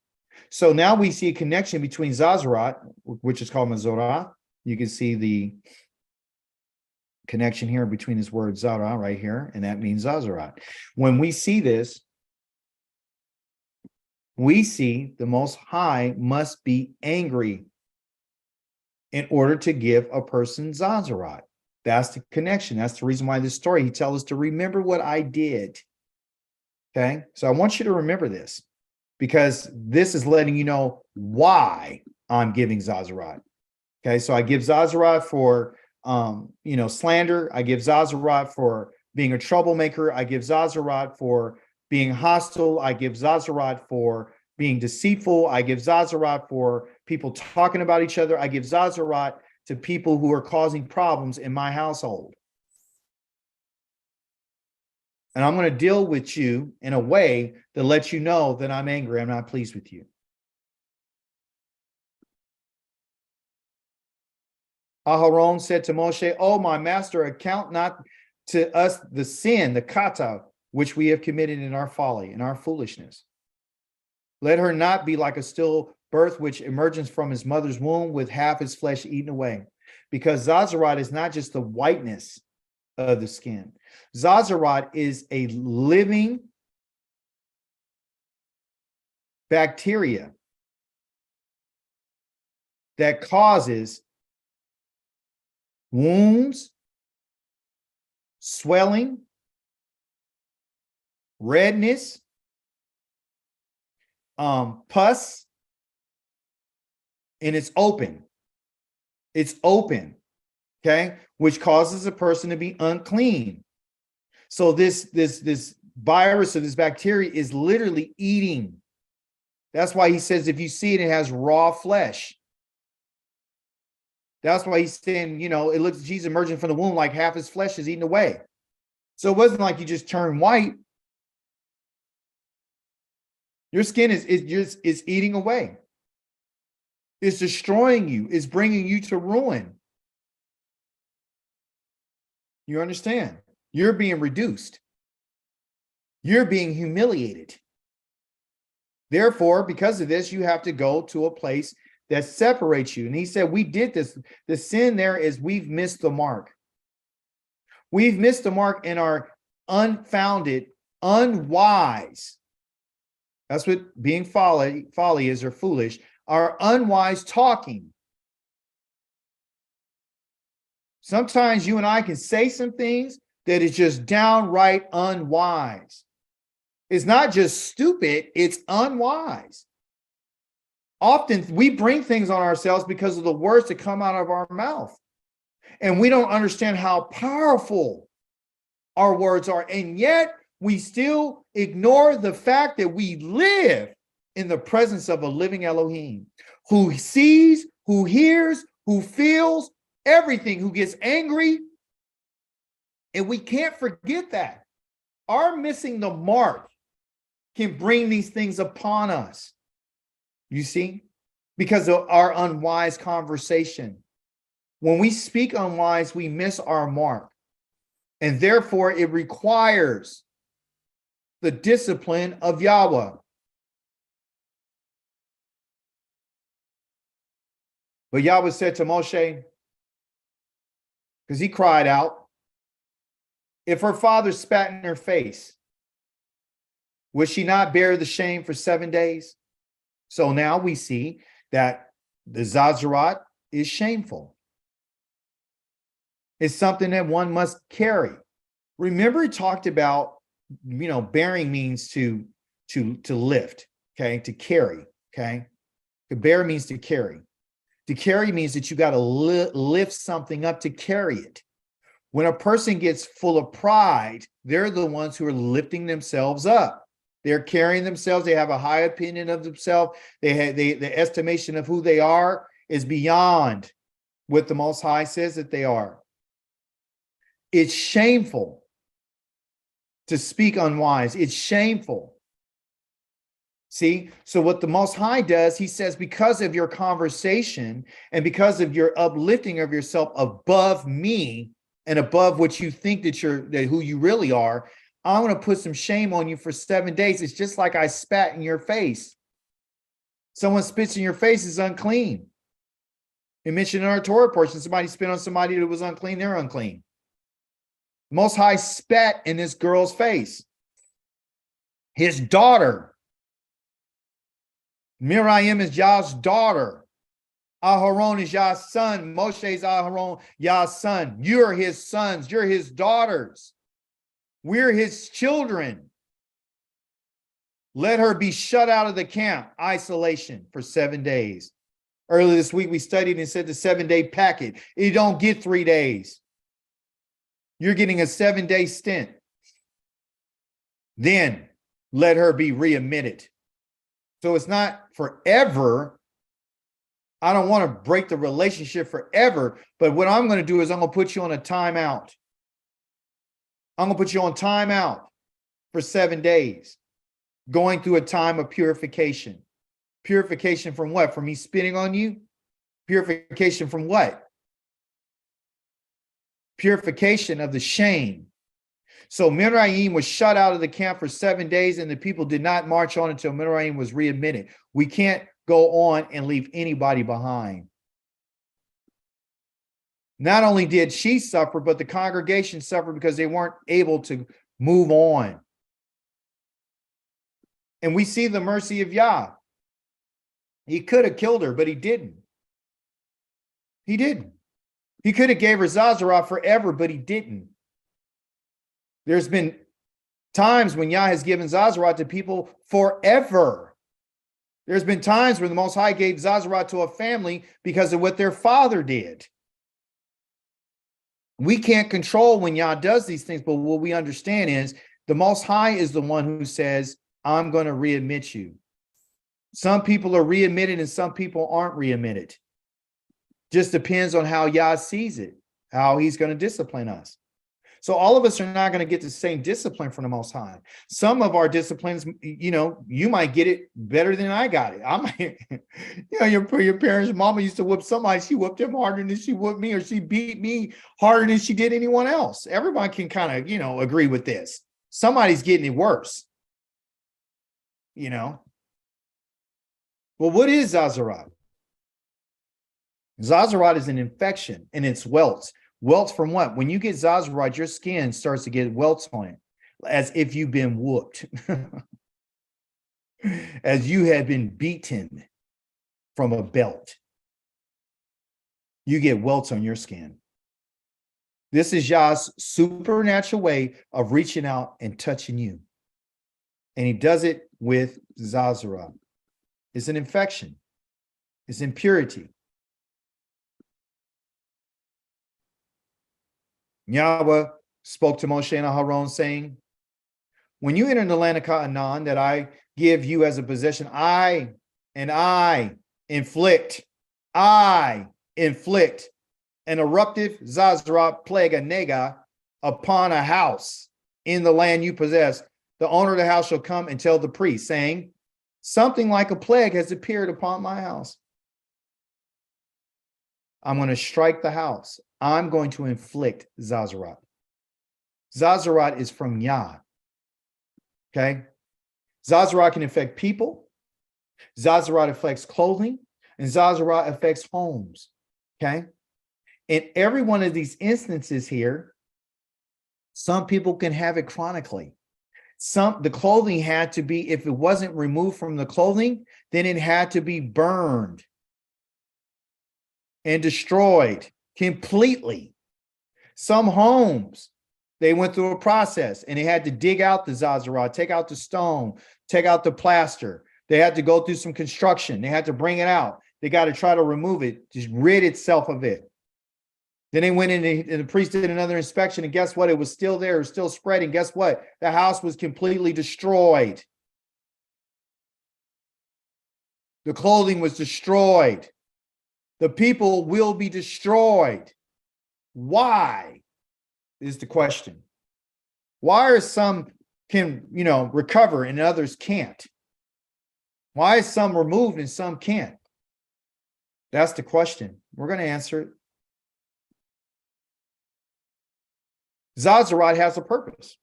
So now we see a connection between Zazarat, which is called Mazorah. You can see the connection here between this word Zara right here, and that means Zazarat. When we see this, we see the Most High must be angry in order to give a person Zazarat. That's the connection. That's the reason why this story, he tells us to remember what I did. Okay, so I want you to remember this, because this is letting you know why I'm giving Zazarat. Okay, so I give Zazarat for slander. I give Zazarat for being a troublemaker. I give Zazarat for being hostile. I give Zazarat for being deceitful. I give Zazarat for people talking about each other. I give Zazarat to people who are causing problems in my household. And I'm going to deal with you in a way that lets you know that I'm angry. I'm not pleased with you. Aharon said to Moshe, "Oh, my master, account not to us the sin, the kata, which we have committed in our folly, in our foolishness. Let her not be like a stillbirth which emerges from his mother's womb with half his flesh eaten away." Because Zazarat is not just the whiteness of the skin. Zazarat is a living bacteria that causes wounds, swelling, redness, pus, and it's open. It's open, okay, which causes a person to be unclean. So this virus or this bacteria is literally eating. That's why he says if you see it, it has raw flesh. That's why he's saying, it looks, Jesus emerging from the womb like half his flesh is eaten away. So it wasn't like you just turn white. Your skin is eating away. It's destroying you. It's bringing you to ruin. You understand? You're being reduced. You're being humiliated. Therefore, because of this, you have to go to a place that separates you. And he said, we did this. The sin there is we've missed the mark. We've missed the mark in our unfounded, unwise. That's what being folly is, or foolish. Our unwise talking. Sometimes you and I can say some things that is just downright unwise. It's not just stupid, it's unwise. Often we bring things on ourselves because of the words that come out of our mouth. And we don't understand how powerful our words are. And yet we still ignore the fact that we live in the presence of a living Elohim who sees, who hears, who feels everything, who gets angry. And we can't forget that. Our missing the mark can bring these things upon us. You see? Because of our unwise conversation. When we speak unwise, we miss our mark. And therefore, it requires the discipline of Yahweh. But Yahweh said to Moshe, because he cried out, If her father spat in her face, would she not bear the shame for 7 days? So now we see that the Zazarat is shameful. It's something that one must carry. Remember, it talked about, bearing means to lift, okay, to carry, okay. To bear means to carry. To carry means that you got to lift something up to carry it. When a person gets full of pride, they're the ones who are lifting themselves up. They're carrying themselves. They have a high opinion of themselves. The estimation of who they are is beyond what the Most High says that they are. It's shameful to speak unwise. It's shameful. See, so what the Most High does, he says, because of your conversation and because of your uplifting of yourself above me and above what you think that who you really are, I'm going to put some shame on you for 7 days. It's just like I spat in your face. Someone spits in your face is unclean. We mentioned in our Torah portion, somebody spit on somebody that was unclean, they're unclean. The Most High spat in this girl's face. His daughter. Miriam is Yah's daughter. Aharon is Yah's son. Moshe is Aharon, Yah's son. You're his sons. You're his daughters. We're his children. Let her be shut out of the camp, isolation for 7 days. Earlier this week, we studied and said the 7-day packet. You don't get 3 days. You're getting a 7-day stint. Then let her be readmitted. So it's not forever. I don't want to break the relationship forever, but what I'm going to do is I'm going to put you on a timeout. I'm going to put you on timeout for 7 days, going through a time of purification. Purification from what? From me spitting on you? Purification from what? Purification of the shame. So Miriam was shut out of the camp for 7 days, and the people did not march on until Miriam was readmitted. We can't go on and leave anybody behind. Not only did she suffer, but the congregation suffered because they weren't able to move on. And we see the mercy of Yah. He could have killed her, but he didn't. He didn't. He could have gave her Zazarat forever, but he didn't. There's been times when Yah has given Zazarat to people forever. There's been times when the Most High gave Zazarat to a family because of what their father did. We can't control when Yah does these things, but what we understand is the Most High is the one who says, I'm going to readmit you. Some people are readmitted and some people aren't readmitted. Just depends on how Yah sees it, how he's going to discipline us. So all of us are not going to get the same discipline from the Most High. Some of our disciplines, you might get it better than I got it. I might, your parents' mama used to whoop somebody. She whooped them harder than she whooped me, or she beat me harder than she did anyone else. Everybody can kind of, agree with this. Somebody's getting it worse. Well, what is Zazarat? Zazarat is an infection and it's welts. Welts from what? When you get Zazarat, your skin starts to get welts on it, as if you've been whooped, as you had been beaten from a belt. You get welts on your skin. This is Yah's supernatural way of reaching out and touching you. And he does it with Zazarat. It's an infection. It's impurity. Yahweh spoke to Moshe and Aharon, saying, when you enter the land of Canaan that I give you as a possession, I inflict an eruptive Zazarat plague, a nega, upon a house in the land you possess. The owner of the house shall come and tell the priest, saying, something like a plague has appeared upon my house. I'm going to strike the house. I'm going to inflict Zazarat. Zazarat is from Yah. Okay? Zazarat can affect people. Zazarat affects clothing. And Zazarat affects homes. Okay? In every one of these instances here, Some people can have it chronically. The clothing had to be, if it wasn't removed from the clothing, then it had to be burned and destroyed completely. Some homes, they went through a process and they had to dig out the Zazarat, take out the stone, take out the plaster. They had to go through some construction. They had to bring it out. They got to try to remove it, just rid itself of it. Then they went in and the priest did another inspection, and guess what? It was still there, it was still spreading. Guess what? The house was completely destroyed. The clothing was destroyed. The people will be destroyed. Why is the question? Why are some can, recover and others can't? Why is some removed and some can't? That's the question. We're going to answer it. Zazarat has a purpose.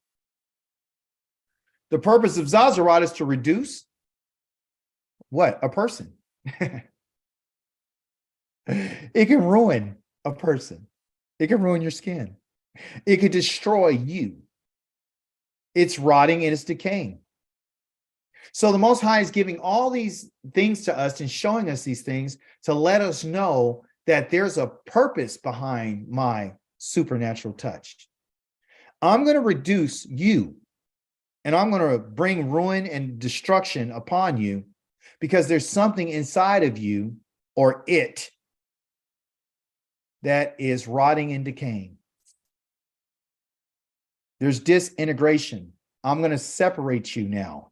The purpose of Zazarat is to reduce what? A person. It can ruin a person. It can ruin your skin. It could destroy you. It's rotting and it's decaying. So the Most High is giving all these things to us and showing us these things to let us know that there's a purpose behind my supernatural touch. I'm going to reduce you and I'm going to bring ruin and destruction upon you because there's something inside of you or it that is rotting and decaying. There's disintegration. I'm going to separate you now.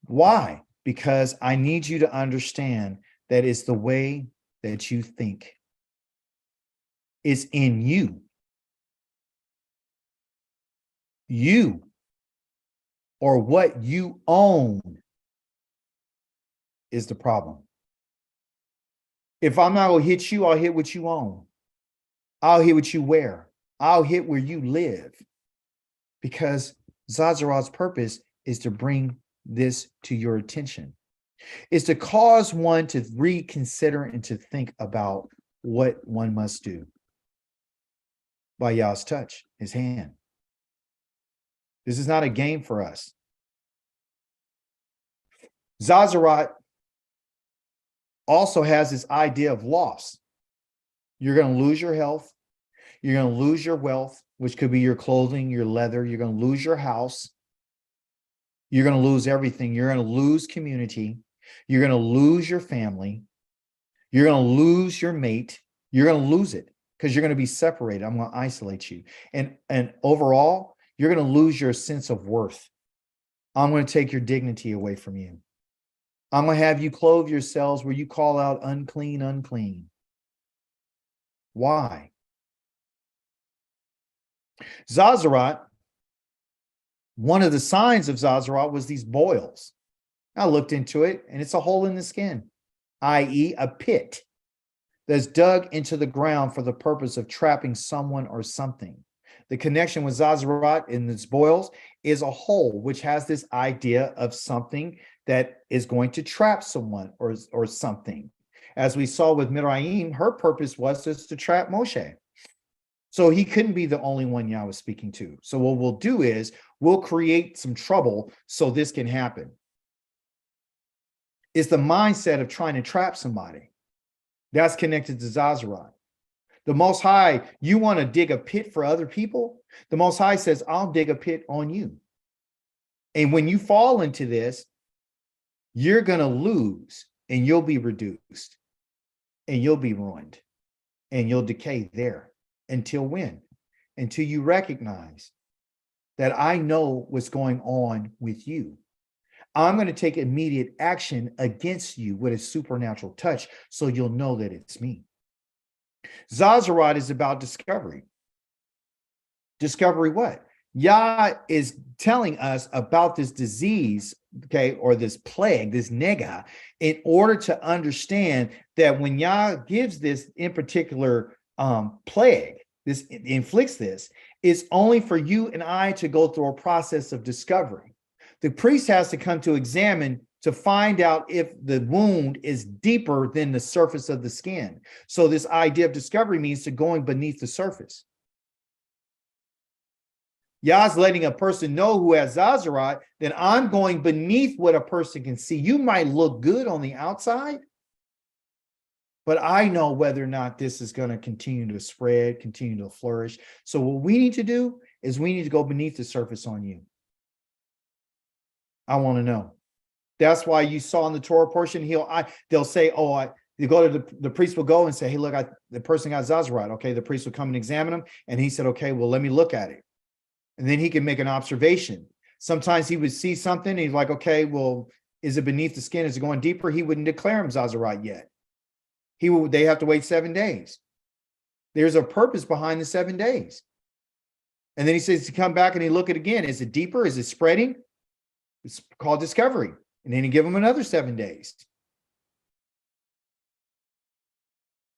Why? Because I need you to understand that it's the way that you think. It's in you. You or what you own is the problem. If I'm not going to hit you, I'll hit what you own. I'll hit what you wear. I'll hit where you live. Because Zazarat's purpose is to bring this to your attention. Is to cause one to reconsider and to think about what one must do by Yah's touch, his hand. This is not a game for us. Zazarat also has this idea of loss. You're going to lose your health. You're going to lose your wealth, which could be your clothing, your leather. You're going to lose your house. You're going to lose everything. You're going to lose community. You're going to lose your family. You're going to lose your mate. You're going to lose it because you're going to be separated. I'm going to isolate you. And overall, you're going to lose your sense of worth. I'm going to take your dignity away from you. I'm going to have you clothe yourselves where you call out unclean, unclean. Why? Zazarat, one of the signs of Zazarat was these boils. I looked into it, and it's a hole in the skin, i.e. a pit that's dug into the ground for the purpose of trapping someone or something. The connection with Zazarat in its boils is a hole, which has this idea of something that is going to trap someone or something. As we saw with Miriam, her purpose was just to trap Moshe. So he couldn't be the only one Yah was speaking to. So what we'll do is we'll create some trouble so this can happen. It's the mindset of trying to trap somebody. That's connected to Zazarat. The Most High, you want to dig a pit for other people? The Most High says, I'll dig a pit on you. And when you fall into this, you're going to lose and you'll be reduced and you'll be ruined and you'll decay there. Until when? Until you recognize that I know what's going on with you. I'm going to take immediate action against you with a supernatural touch so you'll know that it's me. Zazarat is about discovery. Discovery what? Yah is telling us about this disease, okay, or this plague, this nega, in order to understand that when Yah gives this in particular plague, this inflicts this, it's only for you and I to go through a process of discovery. The priest has to come to examine to find out if the wound is deeper than the surface of the skin. So this idea of discovery means to going beneath the surface. Yah's letting a person know who has Zazarat, then I'm going beneath what a person can see. You might look good on the outside, but I know whether or not this is going to continue to spread, continue to flourish. So what we need to do is we need to go beneath the surface on you. I want to know. That's why you saw in the Torah portion, they'll say, you go to the priest will go and say, hey, look, the person got Zazarat. Okay, the priest will come and examine him. And he said, okay, well, let me look at it. And then he can make an observation. Sometimes he would see something. And he's like, okay, well, is it beneath the skin? Is it going deeper? He wouldn't declare him Zazarat yet. They have to wait 7 days. There's a purpose behind the 7 days. And then he says to come back and he look at it again. Is it deeper? Is it spreading? It's called discovery. And then he give him another 7 days.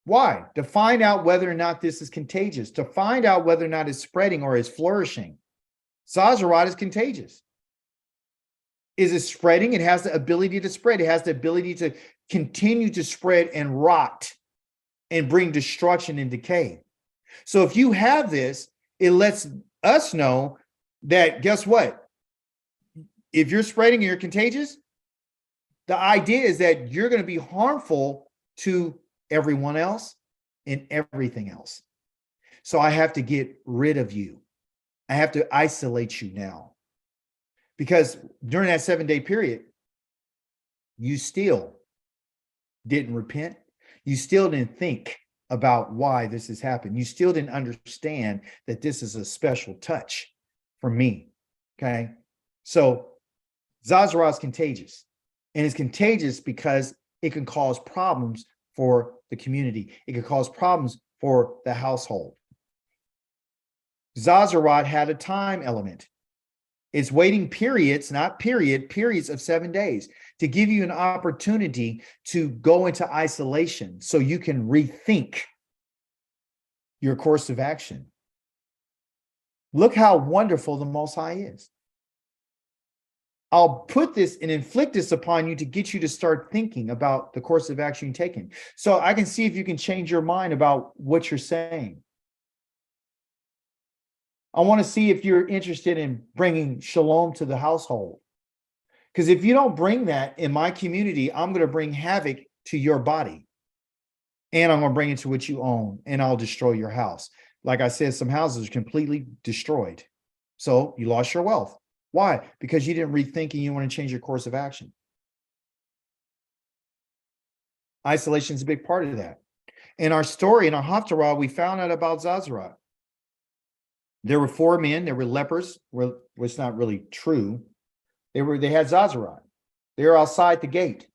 Why? To find out whether or not this is contagious, to find out whether or not it's spreading or is flourishing. Zazarat is contagious. Is it spreading? It has the ability to spread. It has the ability to continue to spread and rot and bring destruction and decay. So if you have this, it lets us know that, guess what? If you're spreading and you're contagious, the idea is that you're going to be harmful to everyone else and everything else. So I have to get rid of you. I have to isolate you now. Because during that 7-day period, you still didn't repent. You still didn't think about why this has happened. You still didn't understand that this is a special touch from me. Okay. So Zazarat is contagious. And it's contagious because it can cause problems for the community. It can cause problems for the household. Zazarat had a time element. It's waiting periods, not periods of 7 days to give you an opportunity to go into isolation so you can rethink your course of action. Look how wonderful the Most High is. I'll put this and inflict this upon you to get you to start thinking about the course of action you're taking. So I can see if you can change your mind about what you're saying. I want to see if you're interested in bringing shalom to the household. Because if you don't bring that in my community, I'm going to bring havoc to your body. And I'm going to bring it to what you own, and I'll destroy your house. Like I said, some houses are completely destroyed. So you lost your wealth. Why? Because you didn't rethink and you want to change your course of action. Isolation is a big part of that. In our story, in our Haftarah, we found out about Zazarat. There were 4 men. They were lepers. Well, it's not really true. They had Zazarat. They were outside the gate.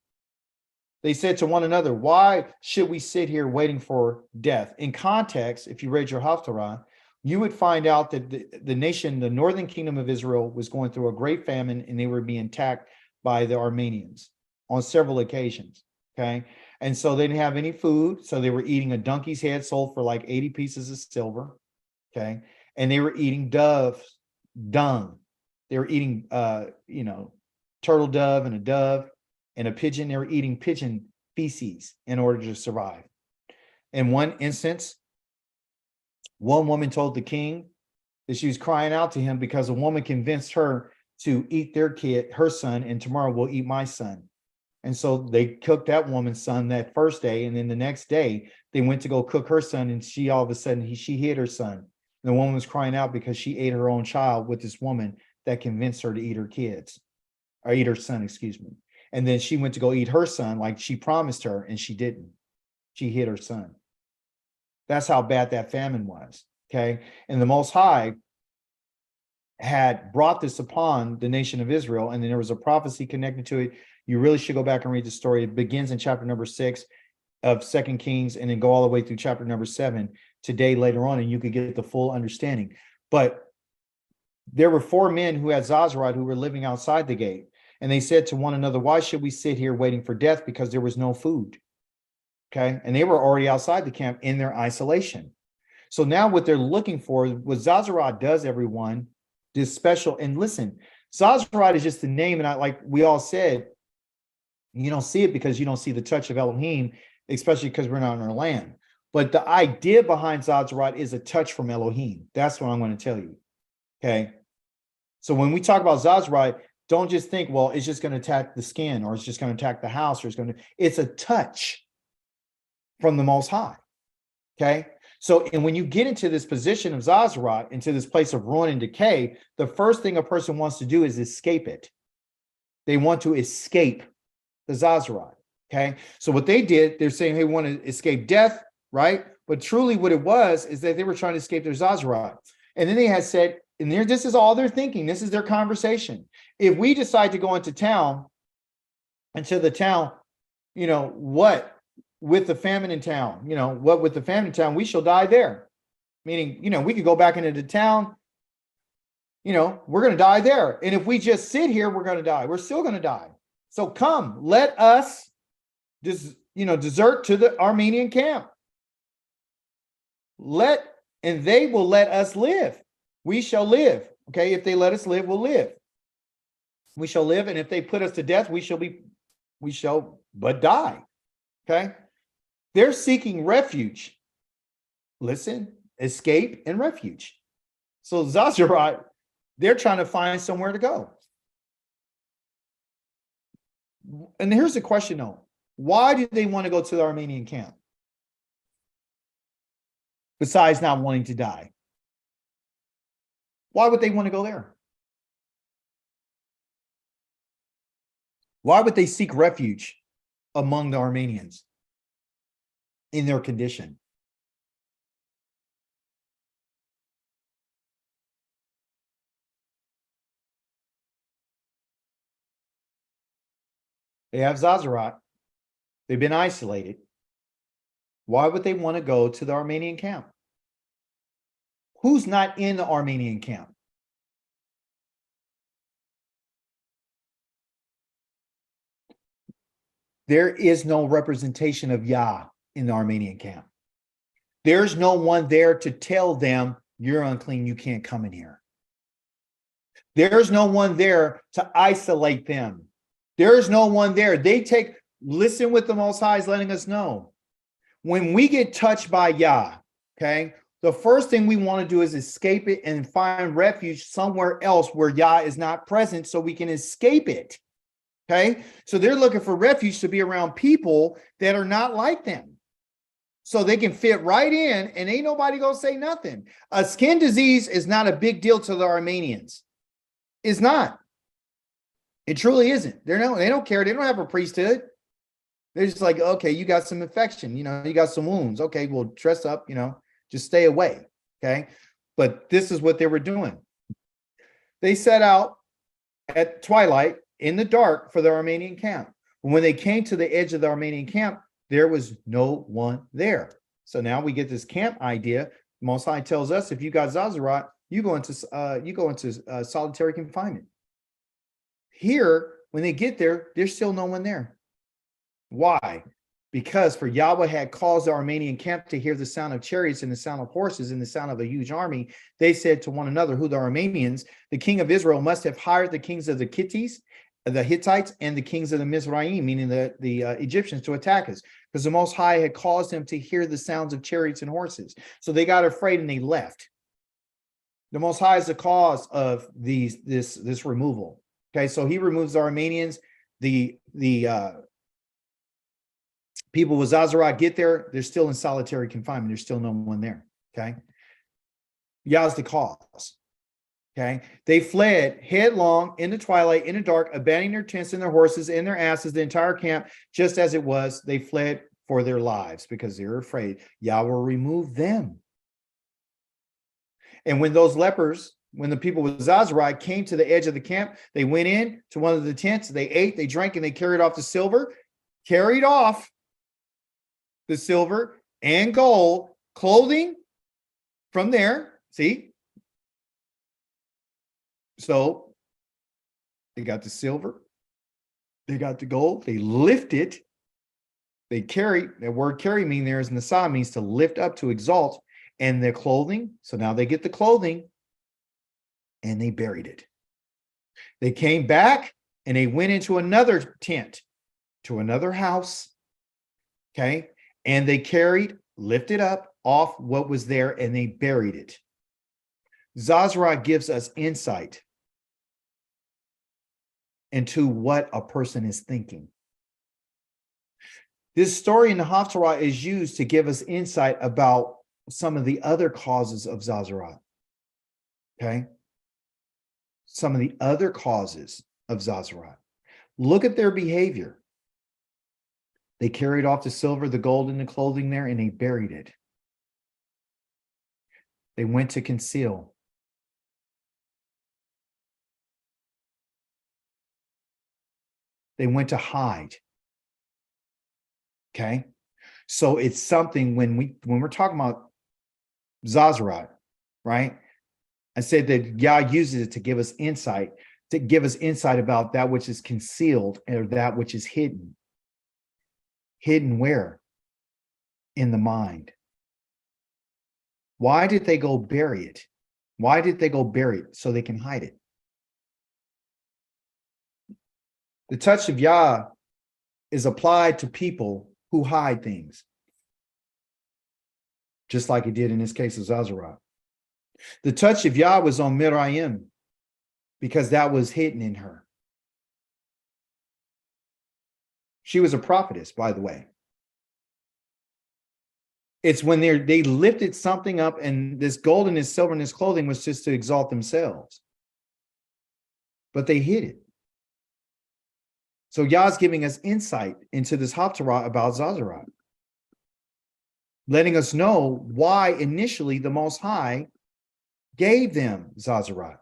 They said to one another, why should we sit here waiting for death? In context, if you read your Haftarah, you would find out that the nation, the northern kingdom of Israel, was going through a great famine, and they were being attacked by the Armenians on several occasions. Okay. And so they didn't have any food. So they were eating a donkey's head sold for like 80 pieces of silver. Okay. And they were eating dung. They were eating, turtle dove and a pigeon. They were eating pigeon feces in order to survive. In one instance, one woman told the king that she was crying out to him because a woman convinced her to eat their kid, her son, and tomorrow we'll eat my son. And so they cooked that woman's son that first day. And then the next day they went to go cook her son. And she, all of a sudden, she hid her son. And the woman was crying out because she ate her own child with this woman that convinced her to eat her kids, or eat her son, excuse me. And then she went to go eat her son like she promised her, and she didn't. She hid her son. That's how bad that famine was. Okay. And the Most High had brought this upon the nation of Israel. And then there was a prophecy connected to it. You really should go back and read the story. It begins in chapter number 6 of 2 Kings, and then go all the way through chapter number 7 today, later on, and you could get the full understanding. But there were 4 men who had Zazarat who were living outside the gate. And they said to one another, why should we sit here waiting for death? Because there was no food. Okay. And they were already outside the camp in their isolation. So now what they're looking for, what Zazarat does, everyone, this special, and listen, Zazarat is just the name. And like we all said, you don't see it because you don't see the touch of Elohim, especially because we're not in our land. But the idea behind Zazarat is a touch from Elohim. That's what I'm going to tell you. Okay. So when we talk about Zazrai, don't just think, well, it's just going to attack the skin, or it's just going to attack the house, or it's a touch from the Most High. Okay. So, and when you get into this position of Zazrat, into this place of ruin and decay, the first thing a person wants to do is escape it. They want to escape the Zazrat. Okay. So what they did, they're saying, hey, we want to escape death, right? But truly what it was is that they were trying to escape their Zazrat. And then they had said, and there, this is all they're thinking. This is their conversation. If we decide to go into the town, what with the famine in town, what with the famine in town, we shall die there. Meaning, we could go back into the town, we're going to die there. And if we just sit here, we're going to die. We're still going to die. So come, let us desert to the Armenian camp. And they will let us live. We shall live. Okay. If they let us live, we'll live. We shall live. And if they put us to death, we shall but die. Okay. They're seeking refuge. Listen, escape and refuge. So Zazrat, they're trying to find somewhere to go. And here's the question though. Why do they want to go to the Armenian camp? Besides not wanting to die. Why would they want to go there? Why would they seek refuge among the Armenians in their condition? They have Zazrat. They've been isolated. Why would they want to go to the Armenian camp? Who's not in the Armenian camp? There is no representation of Yah in the Armenian camp. There's no one there to tell them, you're unclean, you can't come in here. There's no one there to isolate them. There's no one there. Listen what the Most High is letting us know. When we get touched by Yah, okay, the first thing we want to do is escape it and find refuge somewhere else where Yah is not present so we can escape it. Okay, so they're looking for refuge to be around people that are not like them. So they can fit right in and ain't nobody gonna say nothing. A skin disease is not a big deal to the Armenians. It's not. It truly isn't. They don't care. They don't have a priesthood. They're just like, okay, you got some infection, you got some wounds. Okay, well, dress up, just stay away. Okay. But this is what they were doing. They set out at twilight in the dark for the Armenian camp. When they came to the edge of the Armenian camp, there was no one there. So now we get this camp idea. Most High tells us, if you got Zazrat, you go into solitary confinement. Here, when they get there, there's still no one there. Why? Because for Yahweh had caused the Armenian camp to hear the sound of chariots and the sound of horses and the sound of a huge army. They said to one another, who the Armenians, the king of Israel must have hired the kings of the Kittites, the Hittites, and the kings of the Mizraim, meaning the Egyptians, to attack us, because the Most High had caused them to hear the sounds of chariots and horses. So they got afraid and they left. The Most High is the cause of this removal. Okay, so he removes the Armenians. The people with Zazrat get there, they're still in solitary confinement. There's still no one there. Okay, Yah's the cause. Okay, they fled headlong in the twilight, in the dark, abandoning their tents and their horses and their asses, the entire camp, just as it was. They fled for their lives because they were afraid Yah will remove them. And when those lepers, when the people with Zazrai came to the edge of the camp, they went in to one of the tents, they ate, they drank, and they carried off the silver and gold, clothing from there. See? So they got the silver, they got the gold, they lift it, they carry. That word carry mean there is nasa, means to lift up, to exalt, and their clothing. So now they get the clothing and they buried it. They came back and they went into another tent, to another house. Okay. And they lifted up off what was there and they buried it. Zazra gives us insight into what a person is thinking. This story in the Haftarah is used to give us insight about some of the other causes of Zazarat. Okay? Some of the other causes of Zazarat. Look at their behavior. They carried off the silver, the gold, and the clothing there, and they buried it. They went to conceal. They went to hide. Okay? So it's something when we're talking about Zazarat, right? I said that Yah uses it to give us insight about that which is concealed or that which is hidden. Hidden where? In the mind. Why did they go bury it? Why did they go bury it? So they can hide it. The touch of Yah is applied to people who hide things. Just like it did in this case of Zazarat. The touch of Yah was on Miriam because that was hidden in her. She was a prophetess, by the way. It's when they lifted something up, and this gold and this silver and this clothing was just to exalt themselves. But they hid it. So Yah's giving us insight into this Haftarah about Zazarat, letting us know why initially the Most High gave them Zazarat.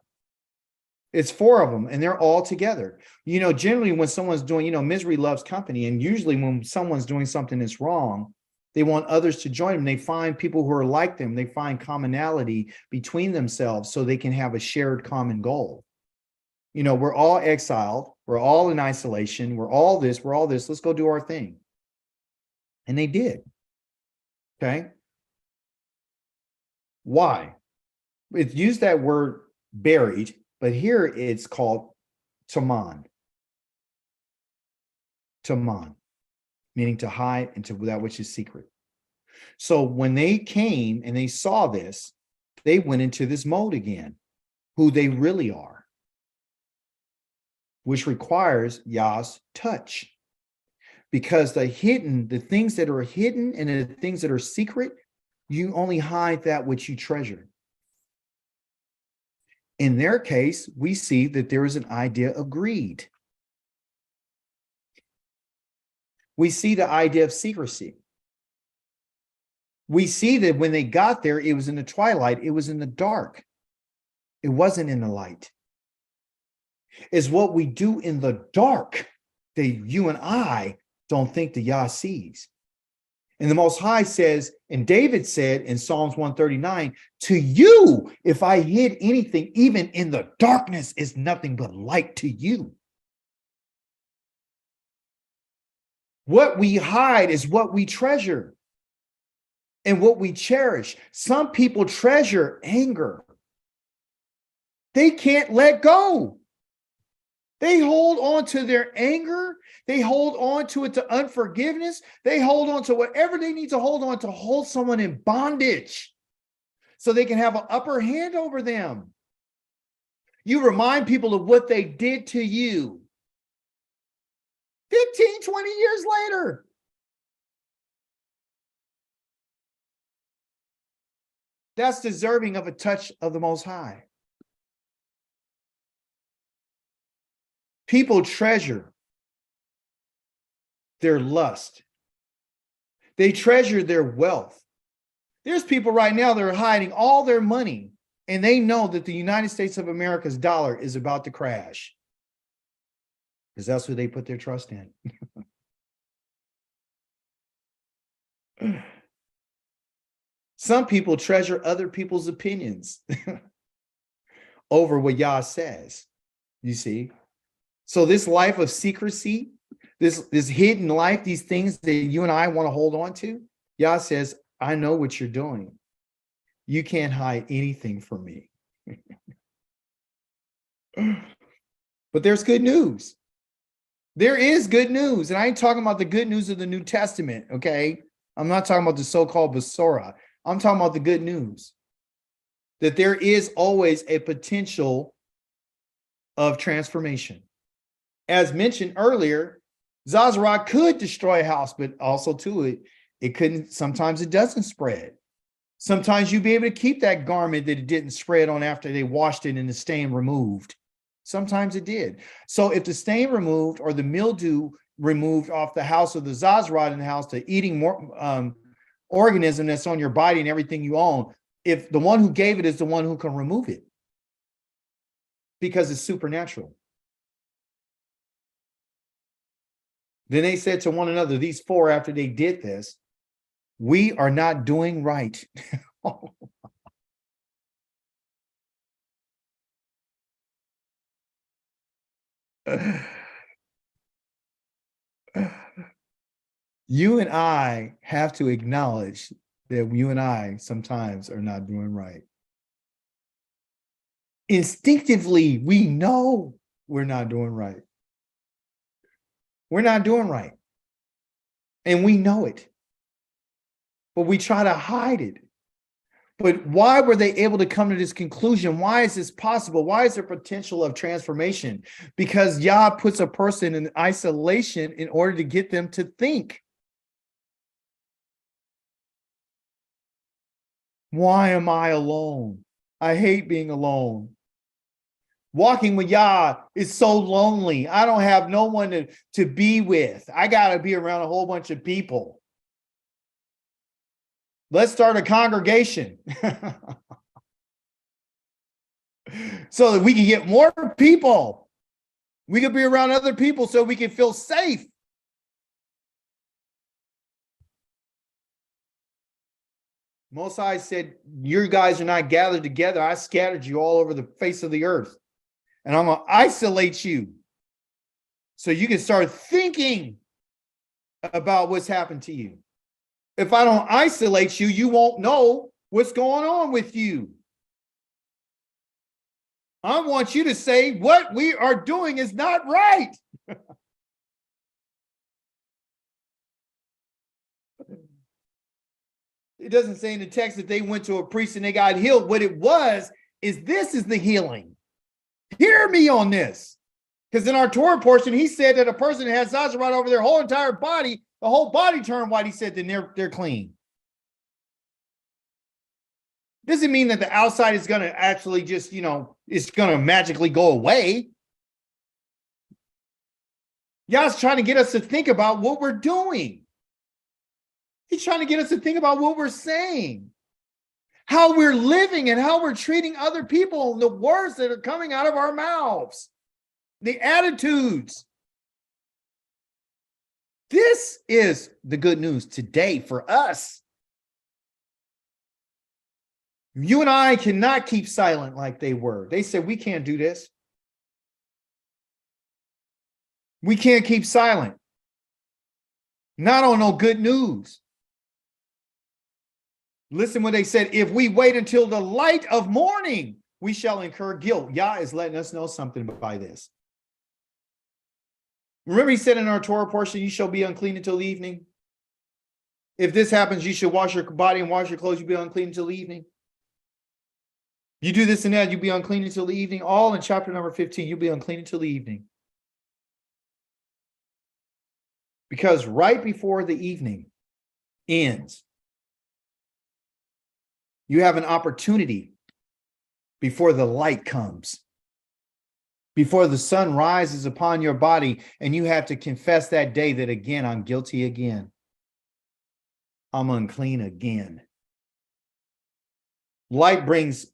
It's 4 of them, and they're all together. You know, generally when someone's doing, misery loves company, and usually when someone's doing something that's wrong, they want others to join them. They find people who are like them. They find commonality between themselves so they can have a shared common goal. We're all exiled. We're all in isolation. We're all this. Let's go do our thing. And they did. Okay. Why? It's used that word buried, but here it's called taman. Taman, meaning to hide into that which is secret. So when they came and they saw this, they went into this mode again, who they really are, which requires Yah's touch. Because the things that are hidden and the things that are secret, you only hide that which you treasure. In their case, we see that there is an idea of greed. We see the idea of secrecy. We see that when they got there, it was in the twilight, it was in the dark. It wasn't in the light. It's what we do in the dark that you and I don't think the Yah sees. And the Most High says, and David said in Psalms 139, to you, if I hid anything, even in the darkness, is nothing but light to you. What we hide is what we treasure and what we cherish. Some people treasure anger. They can't let go. They hold on to their anger. They hold on to it, to unforgiveness. They hold on to whatever they need to hold someone in bondage so they can have an upper hand over them. You remind people of what they did to you 15, 20 years later. That's deserving of a touch of the Most High. People treasure their lust. They treasure their wealth. There's people right now that are hiding all their money, and they know that the United States of America's dollar is about to crash because that's who they put their trust in. Some people treasure other people's opinions over what Yah says, you see. So this life of secrecy, this hidden life, these things that you and I want to hold on to, Yah says, I know what you're doing. You can't hide anything from me. But there's good news. There is good news. And I ain't talking about the good news of the New Testament, okay? I'm not talking about the so-called Besorah. I'm talking about the good news. That there is always a potential of transformation. As mentioned earlier, Zazarat could destroy a house, but also too, it couldn't, sometimes it doesn't spread. Sometimes you'd be able to keep that garment that it didn't spread on after they washed it and the stain removed. Sometimes it did. So if the stain removed or the mildew removed off the house, or the Zazarat in the house, the eating more organism that's on your body and everything you own, if the one who gave it is the one who can remove it, because it's supernatural. Then they said to one another, these four, after they did this, we are not doing right. You and I have to acknowledge that you and I sometimes are not doing right. Instinctively, we know we're not doing right. We're not doing right. And we know it. But we try to hide it. But why were they able to come to this conclusion? Why is this possible? Why is there potential of transformation? Because Yah puts a person in isolation in order to get them to think. Why am I alone? I hate being alone. Walking with Yah is so lonely. I don't have no one to be with. I got to be around a whole bunch of people. Let's start a congregation so that we can get more people. We can be around other people so we can feel safe. Most High said, you guys are not gathered together. I scattered you all over the face of the earth. And I'm going to isolate you so you can start thinking about what's happened to you. If I don't isolate you, you won't know what's going on with you. I want you to say what we are doing is not right. It doesn't say in the text that they went to a priest and they got healed. What it was is this is the healing. Hear me on this. Because in our Torah portion, he said that a person that has Zazarat over their whole entire body, the whole body turned white, he said, then they're clean. Doesn't mean that the outside is going to actually just, it's going to magically go away. Yah's trying to get us to think about what we're doing. He's trying to get us to think about what we're saying, how we're living and how we're treating other people, and the words that are coming out of our mouths, the attitudes. This is the good news today for us. You and I cannot keep silent like they were. They said, we can't do this. We can't keep silent. Not on no good news. Listen what they said. If we wait until the light of morning, we shall incur guilt. Yah is letting us know something by this. Remember he said in our Torah portion, you shall be unclean until the evening. If this happens, you should wash your body and wash your clothes. You'll be unclean until the evening. You do this and that, you'll be unclean until the evening. All in chapter number 15, you'll be unclean until the evening. Because right before the evening ends, you have an opportunity before the light comes, before the sun rises upon your body, and you have to confess that day that again, I'm guilty again. I'm unclean again. Light brings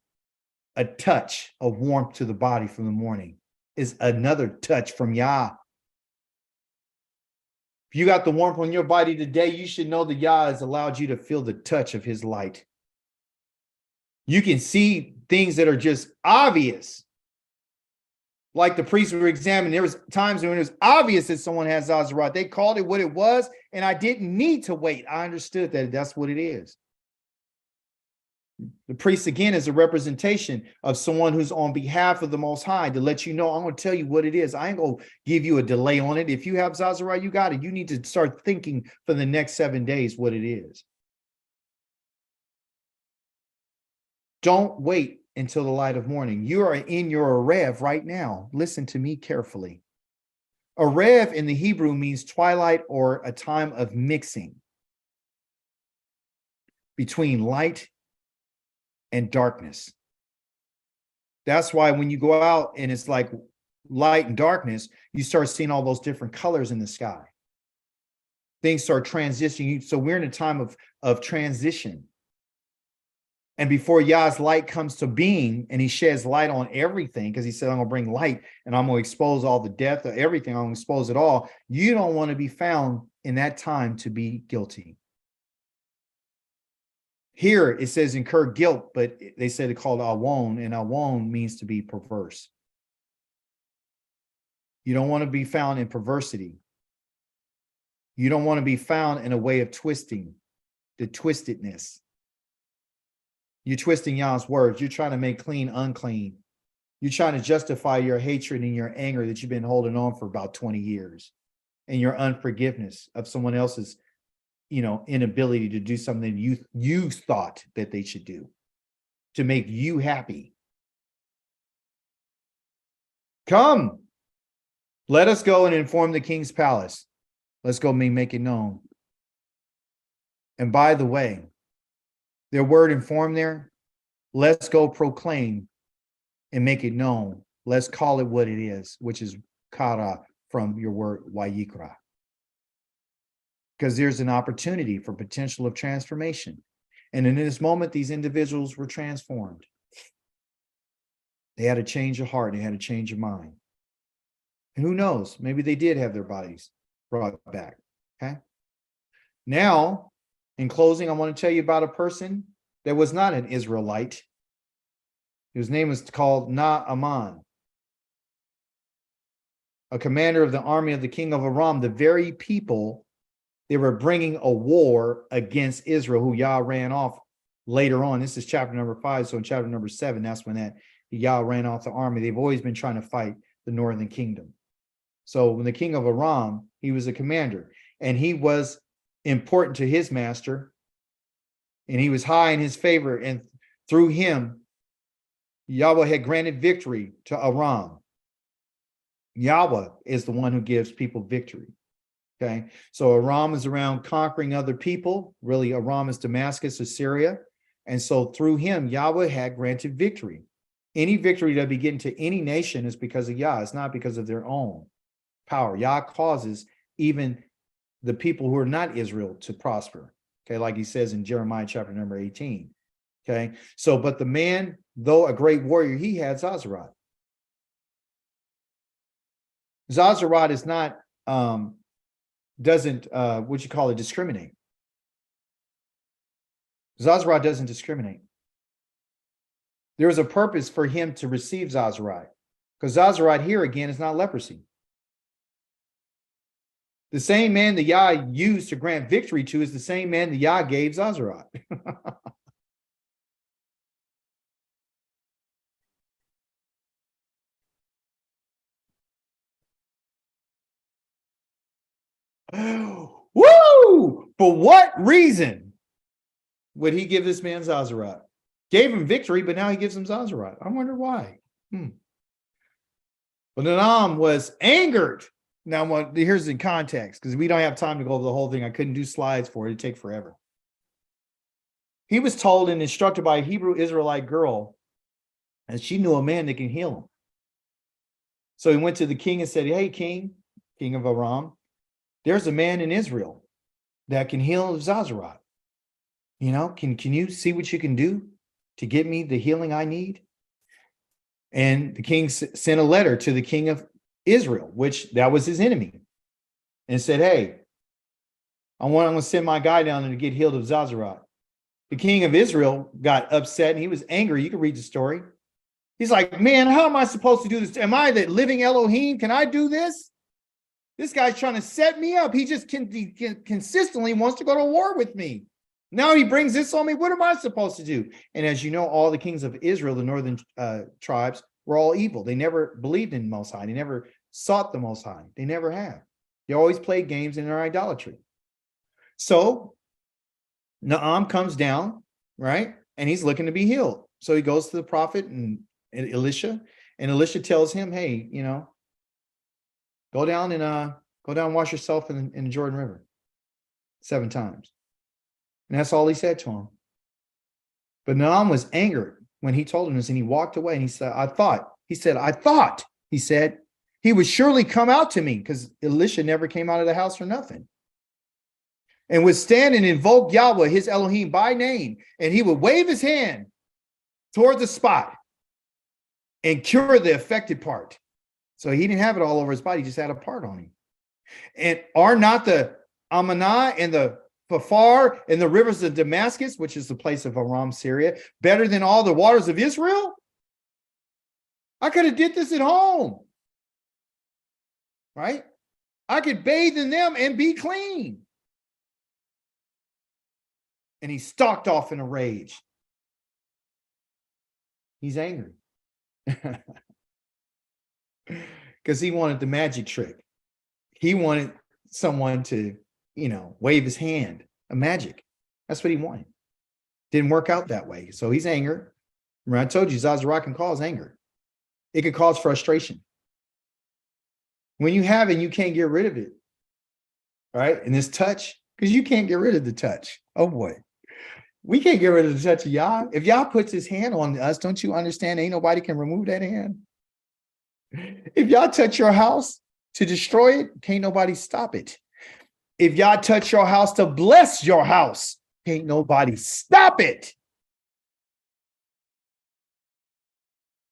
a touch of warmth to the body from the morning. Is another touch from Yah. If you got the warmth on your body today, you should know that Yah has allowed you to feel the touch of his light. You can see things that are just obvious. Like the priests were examining, there was times when it was obvious that someone has Zazarat. They called it what it was, and I didn't need to wait. I understood that that's what it is. The priest, again, is a representation of someone who's on behalf of the Most High to let you know, I'm going to tell you what it is. I ain't going to give you a delay on it. If you have Zazarat, you got it. You need to start thinking for the next 7 days what it is. Don't wait until the light of morning. You are in your Arev right now. Listen to me carefully. Arev in the Hebrew means twilight or a time of mixing between light and darkness. That's why when you go out and it's like light and darkness, you start seeing all those different colors in the sky. Things start transitioning. So we're in a time of transition. And before Yah's light comes to being and he sheds light on everything, because he said, I'm going to bring light and I'm going to expose all the death of everything. I'm going to expose it all. You don't want to be found in that time to be guilty. Here it says incur guilt, but they said it called awon, and awon means to be perverse. You don't want to be found in perversity. You don't want to be found in a way of twisting, the twistedness. You're twisting Yah's words. You're trying to make clean unclean. You're trying to justify your hatred and your anger that you've been holding on for about 20 years, and your unforgiveness of someone else's, inability to do something you thought that they should do to make you happy. Come, let us go and inform the king's palace. Let's go make it known. And by the way, their word inform there, let's go proclaim and make it known. Let's call it what it is, which is kara from your word wayikra. Because there's an opportunity for potential of transformation. And in this moment, these individuals were transformed. They had a change of heart. They had a change of mind. And who knows, maybe they did have their bodies brought back. Okay. Now, in closing, I want to tell you about a person that was not an Israelite. His name was called Naaman, a commander of the army of the king of Aram, the very people they were bringing a war against Israel, who Yah ran off later on. This is chapter number 5. So in chapter number 7, that's when that Yah ran off the army. They've always been trying to fight the northern kingdom. So when the king of Aram, he was a commander, and he was important to his master, and he was high in his favor. And through him, Yahweh had granted victory to Aram. Yahweh is the one who gives people victory. Okay, so Aram is around conquering other people. Really, Aram is Damascus, Assyria. And so through him, Yahweh had granted victory. Any victory that be given to any nation is because of Yah. It's not because of their own power. Yah causes even the people who are not Israel to prosper. Okay, like he says in Jeremiah chapter number 18. Okay, so but the man, though a great warrior, he had Zazarat. Zazarat is not doesn't discriminate. Zazarat doesn't discriminate. There is a purpose for him to receive Zazarat, because Zazarat here again is not leprosy. The same man that Yah used to grant victory to is the same man that Yah gave Zazarat. Woo! For what reason would he give this man Zazarat? Gave him victory, but now he gives him Zazarat. I wonder why. But Naam was angered. Now, here's the context, because we don't have time to go over the whole thing. I couldn't do slides for it. It'd take forever. He was told and instructed by a Hebrew Israelite girl, and she knew a man that can heal him. So he went to the king and said, hey, king of Aram, there's a man in Israel that can heal Zazarat. Can you see what you can do to get me the healing I need? And the king sent a letter to the king of Israel, which that was his enemy, and said, hey, I'm going to send my guy down there to get healed of Zazarat. The king of Israel got upset and he was angry. You can read the story. He's like, man, how am I supposed to do this? Am I the living Elohim? Can I do this? This guy's trying to set me up. He just consistently wants to go to war with me. Now he brings this on me. What am I supposed to do? And as you know, all the kings of Israel, the northern tribes, were all evil. They never believed in Most High. They never sought the Most High. They never have. They always played games in their idolatry. So Naam comes down, right? And he's looking to be healed. So he goes to the prophet and Elisha, and Elisha tells him, hey, Go down and wash yourself in the Jordan River 7 times. And that's all he said to him. But Naaman was angered when he told him this, and he walked away and he said, I thought, he said, he would surely come out to me, because Elisha never came out of the house for nothing, and would stand and invoke Yahweh, his Elohim, by name, and he would wave his hand toward the spot and cure the affected part. So he didn't have it all over his body, he just had a part on him. And are not the Amanah and the Phafar and the rivers of Damascus, which is the place of Aram, Syria, better than all the waters of Israel? I could have did this at home, right? I could bathe in them and be clean. And he stalked off in a rage. He's angry because he wanted the magic trick. He wanted someone to, wave his hand, a magic. That's what he wanted. Didn't work out that way. So he's angry. Remember, I told you, Zazarah can cause anger. It could cause frustration. When you have it, you can't get rid of it. Right? And this touch, because you can't get rid of the touch. Oh boy. We can't get rid of the touch of Yah. If Yah puts his hand on us, don't you understand? Ain't nobody can remove that hand. If Yah touch your house to destroy it, can't nobody stop it. If Yah touch your house to bless your house, can't nobody stop it.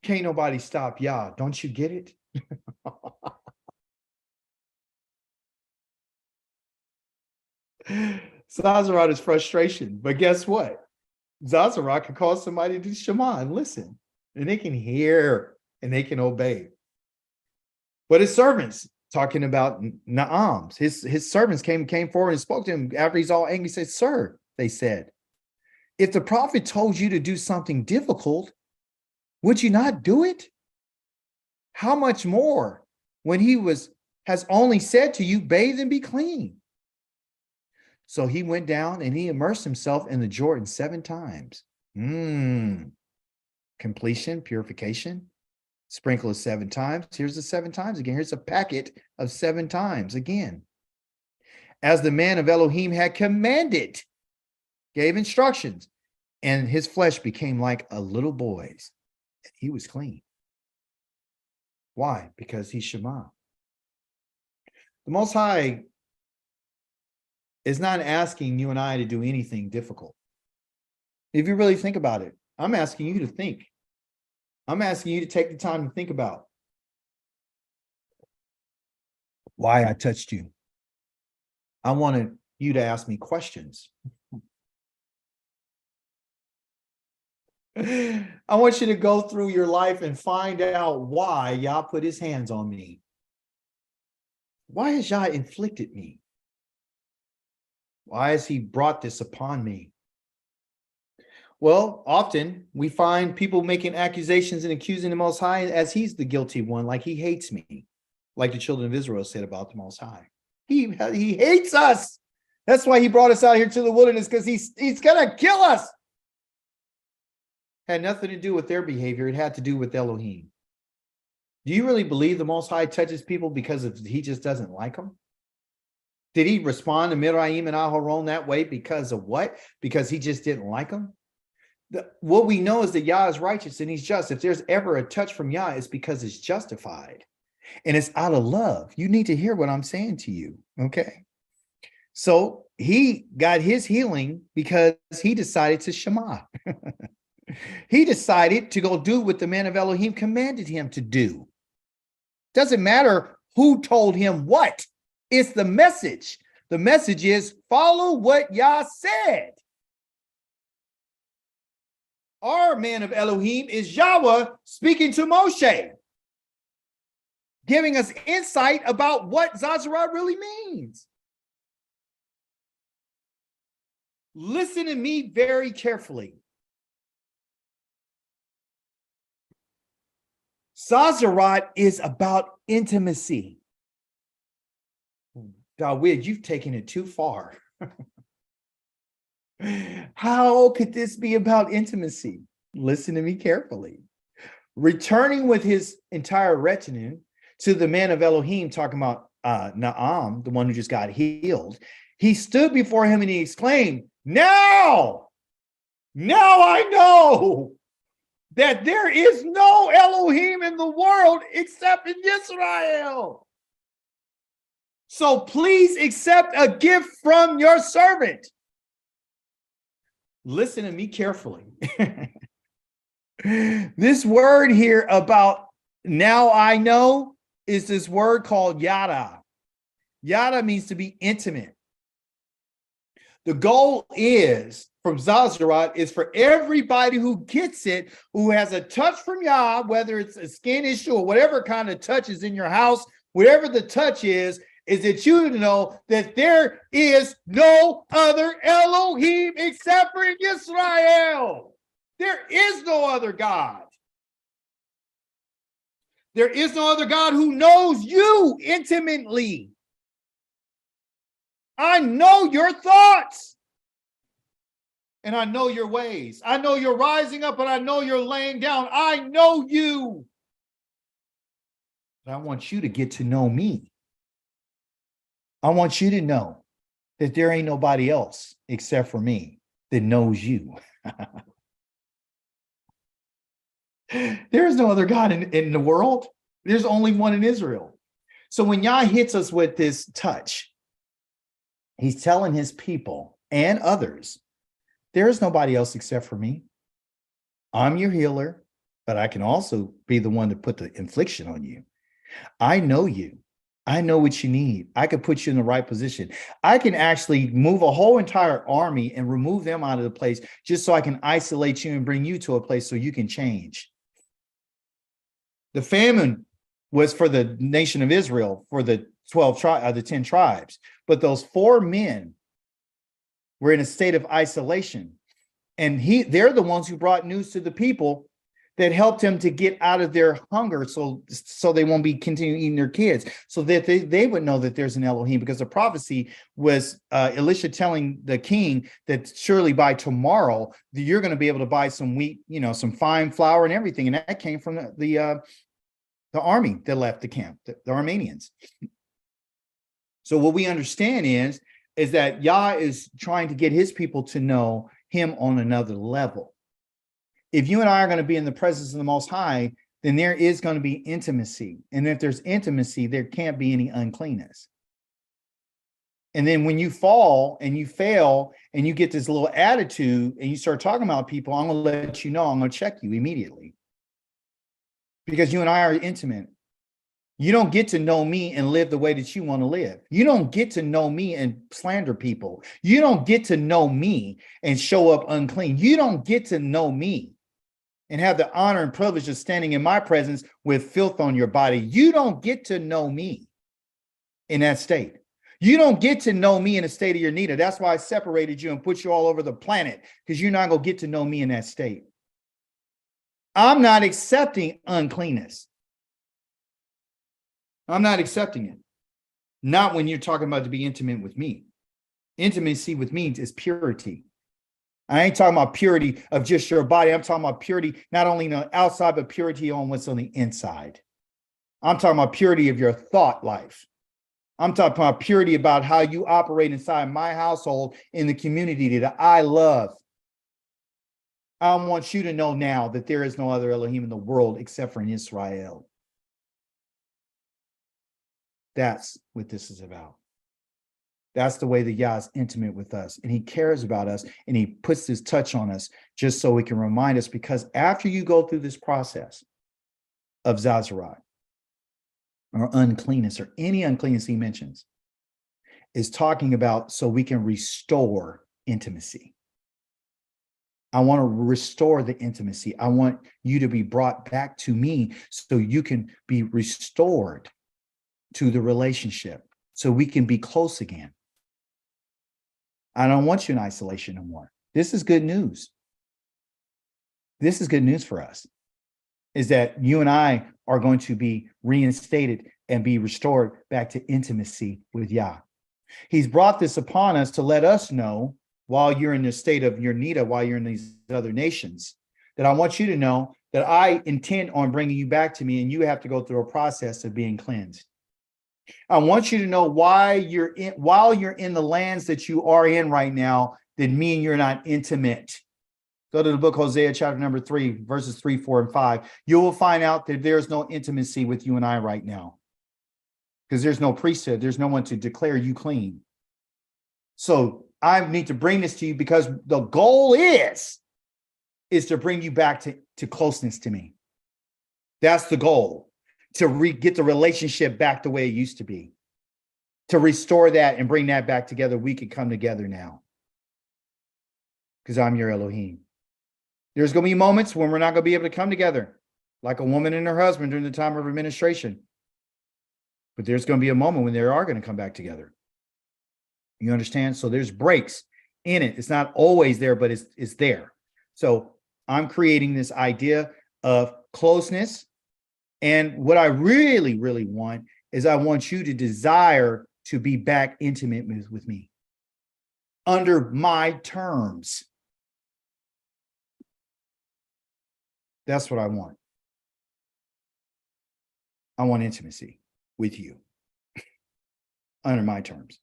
Can't nobody stop Yah. Don't you get it? Zazarah is frustration, but guess what? Zazarah can cause somebody to shema and listen, and they can hear and they can obey. But his servants, talking about Naam's, his servants came forward and spoke to him after he's all angry. He said, "Sir," they said, "if the prophet told you to do something difficult, would you not do it? How much more when he has only said to you, bathe and be clean?" So he went down and he immersed himself in the Jordan 7 times. Completion, purification, sprinkle of 7 times. Here's the 7 times again. Here's a packet of 7 times again. As the man of Elohim had commanded, gave instructions, and his flesh became like a little boy's. He was clean. Why? Because he's Shema. The Most High is not asking you and I to do anything difficult. If you really think about it, I'm asking you to think. I'm asking you to take the time to think about why I touched you. I wanted you to ask me questions. I want you to go through your life and find out why Yah put his hands on me. Why has Yah inflicted me? Why has he brought this upon me? Well, often we find people making accusations and accusing the Most High as he's the guilty one, like he hates me, like the children of Israel said about the Most High. He hates us. That's why he brought us out here to the wilderness, because he's going to kill us. Had nothing to do with their behavior. It had to do with Elohim. Do you really believe the Most High touches people because he just doesn't like them? Did he respond to Mizraim and Aharon that way because of what? Because he just didn't like them? What we know is that Yah is righteous and he's just. If there's ever a touch from Yah, it's because it's justified. And it's out of love. You need to hear what I'm saying to you, okay? So he got his healing because he decided to Shema. He decided to go do what the man of Elohim commanded him to do. Doesn't matter who told him what. It's the message. The message is follow what Yah said. Our man of Elohim is Yahweh speaking to Moshe, giving us insight about what Zazarah really means. Listen to me very carefully. Zazarah is about intimacy. Dawid, you've taken it too far. How could this be about intimacy? Listen to me carefully. Returning with his entire retinue to the man of Elohim, talking about Naam, the one who just got healed. He stood before him and he exclaimed, now I know that there is no Elohim in the world except in Israel. So please accept a gift from your servant. Listen to me carefully. This word here about now I know is this word called yada. Yada means to be intimate. The goal is from Zazarat is for everybody who gets it, who has a touch from Yah, whether it's a skin issue or whatever kind of touch is in your house, whatever the touch is that you know that there is no other Elohim except for in Israel. There is no other God. There is no other God who knows you intimately. I know your thoughts. And I know your ways. I know you're rising up, and I know you're laying down. I know you. But I want you to get to know me. I want you to know that there ain't nobody else except for me that knows you. There is no other God in the world. There's only one in Israel. So when Yah hits us with this touch, he's telling his people and others, there is nobody else except for me. I'm your healer, but I can also be the one to put the infliction on you. I know you. I know what you need. I can put you in the right position. I can actually move a whole entire army and remove them out of the place just so I can isolate you and bring you to a place so you can change. The famine was for the nation of Israel, for the 10 tribes. But those 4 men were in a state of isolation. And they're the ones who brought news to the people that helped them to get out of their hunger so they won't be continuing eating their kids, so that they would know that there's an Elohim, because the prophecy was Elisha telling the king that surely by tomorrow you're going to be able to buy some wheat, some fine flour and everything. And that came from the army that left the camp, the Armenians. So what we understand is that Yah is trying to get his people to know him on another level. If you and I are going to be in the presence of the Most High, then there is going to be intimacy. And if there's intimacy, there can't be any uncleanness. And then when you fall and you fail and you get this little attitude and you start talking about people, I'm going to let you know, I'm going to check you immediately. Because you and I are intimate. You don't get to know me and live the way that you want to live. You don't get to know me and slander people. You don't get to know me and show up unclean. You don't get to know me and have the honor and privilege of standing in my presence with filth on your body. You don't get to know me in that state. You don't get to know me in a state of your need. That's why I separated you and put you all over the planet, because you're not going to get to know me in that state. I'm not accepting uncleanness. I'm not accepting it. Not when you're talking about to be intimate with me. Intimacy with me is purity. I ain't talking about purity of just your body. I'm talking about purity, not only on the outside, but purity on what's on the inside. I'm talking about purity of your thought life. I'm talking about purity about how you operate inside my household, in the community that I love. I want you to know now that there is no other Elohim in the world except for in Israel. That's what this is about. That's the way that Yah is intimate with us, and he cares about us, and he puts this touch on us just so he can remind us, because after you go through this process of Zazarat or uncleanness or any uncleanness he mentions, is talking about so we can restore intimacy. I want to restore the intimacy. I want you to be brought back to me so you can be restored to the relationship, so we can be close again. I don't want you in isolation no more. This is good news. This is good news for us, is that you and I are going to be reinstated and be restored back to intimacy with Yah. He's brought this upon us to let us know, while you're in the state of your Nida, while you're in these other nations, that I want you to know that I intend on bringing you back to me, and you have to go through a process of being cleansed. I want you to know while you're in the lands that you are in right now, that mean you're not intimate. Go to the book Hosea chapter number 3, verses 3, 4, and 5. You will find out that there's no intimacy with you and I right now, because there's no priesthood. There's no one to declare you clean. So I need to bring this to you because the goal is to bring you back to closeness to me. That's the goal, to get the relationship back the way it used to be, to restore that and bring that back together. We can come together now because I'm your Elohim. There's going to be moments when we're not going to be able to come together like a woman and her husband during the time of administration. But there's going to be a moment when they are going to come back together. You understand? So there's breaks in it. It's not always there, but it's there. So I'm creating this idea of closeness. And what I really, really want is I want you to desire to be back intimate with me under my terms. That's what I want. I want intimacy with you under my terms.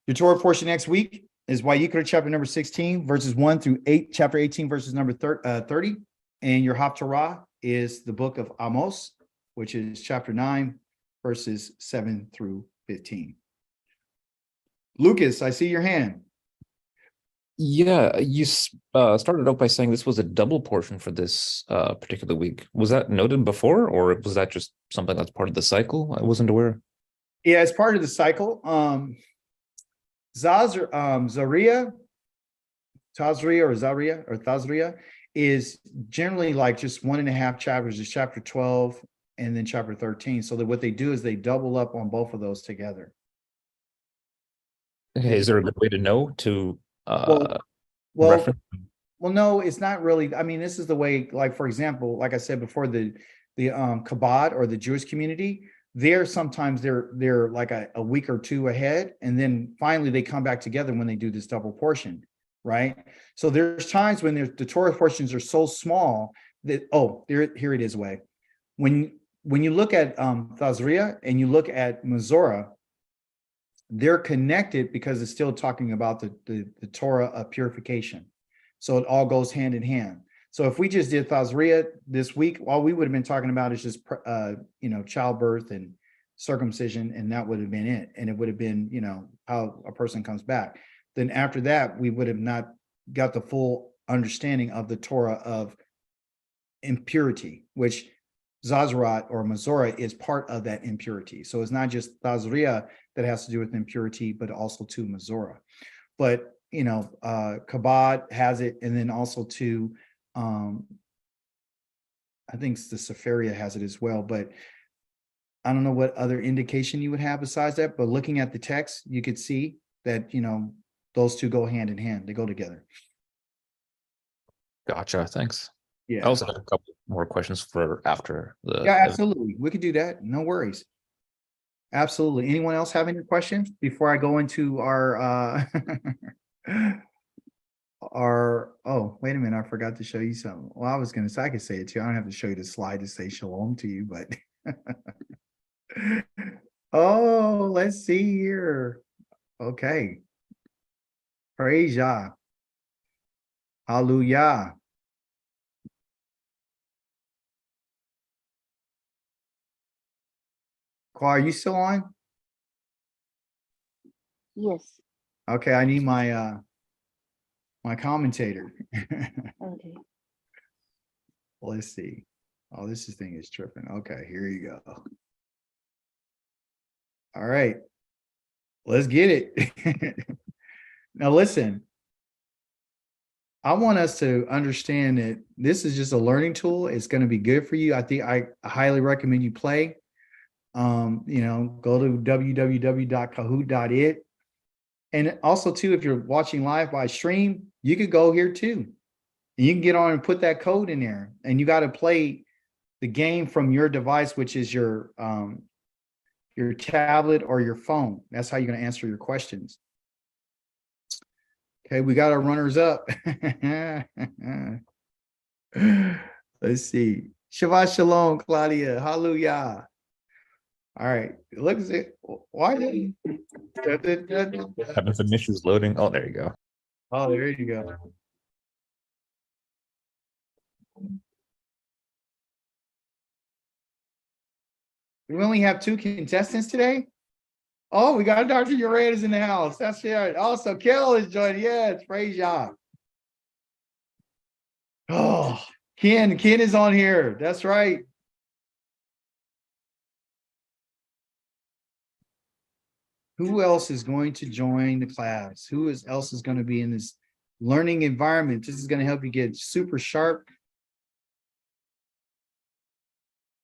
Your Torah portion next week is Vayikra chapter number 16, verses 1 through 8, chapter 18, verses number 30. And your Haftarah is the book of Amos, which is chapter 9, verses 7 through 15. Lucas, I see your hand. Yeah, you started out by saying this was a double portion for this particular week. Was that noted before, or was that just something that's part of the cycle? I wasn't aware. Yeah, it's part of the cycle. Tazria is generally like just 1.5 chapters. Is chapter 12 and then chapter 13. So that what they do is they double up on both of those together. Okay, is there a good way to know to Well, reference? well, no, it's not really. I mean, this is the way, like, for example, like I said before, the Chabad or the Jewish community, sometimes they're like a week or two ahead, and then finally they come back together when they do this double portion, right? So there's times when the Torah portions are so small that, here it is, way. When you look at Tazria and you look at Mizora, they're connected because it's still talking about the Torah of purification. So it all goes hand in hand. So if we just did Tazria this week, all we would have been talking about is just, childbirth and circumcision, and that would have been it. And it would have been, how a person comes back. Then after that, we would have not got the full understanding of the Torah of impurity, which Zazarat or Mizora is part of that impurity. So it's not just Tazria that has to do with impurity, but also to Mizora. But, Chabad has it, and then also to, I think the Sefaria has it as well, but I don't know what other indication you would have besides that, but looking at the text, you could see that, those two go hand in hand. They go together. Gotcha. Thanks. Yeah. I also have a couple more questions for after the. Yeah, absolutely. We could do that. No worries. Absolutely. Anyone else have any questions before I go into our wait a minute, I forgot to show you something. Well, I was gonna say I could say it too. I don't have to show you the slide to say shalom to you, but oh, let's see here. Okay. Praise Yah. Hallelujah. Kwa, are you still on? Yes. Okay, I need my my commentator. Okay. Let's see. Oh, this thing is tripping. Okay, here you go. All right. Let's get it. Now listen. I want us to understand that this is just a learning tool. It's going to be good for you. I think I highly recommend you play. Go to www.kahoot.it. And also too, if you're watching live by stream, you could go here too. And you can get on and put that code in there, and you got to play the game from your device, which is your tablet or your phone. That's how you're going to answer your questions. Okay, we got our runners up. Let's Let's see. Shabbat shalom, Claudia. Hallelujah. All right. Look at it. Why? Having some issues loading. Oh, there you go. Oh, there you go. We only have 2 contestants today. Oh, we got Dr. Uranus in the house. That's right. Also, Kel is joining. Yes, praise y'all. Oh, Ken is on here. That's right. Who else is going to join the class? Else is going to be in this learning environment? This is going to help you get super sharp.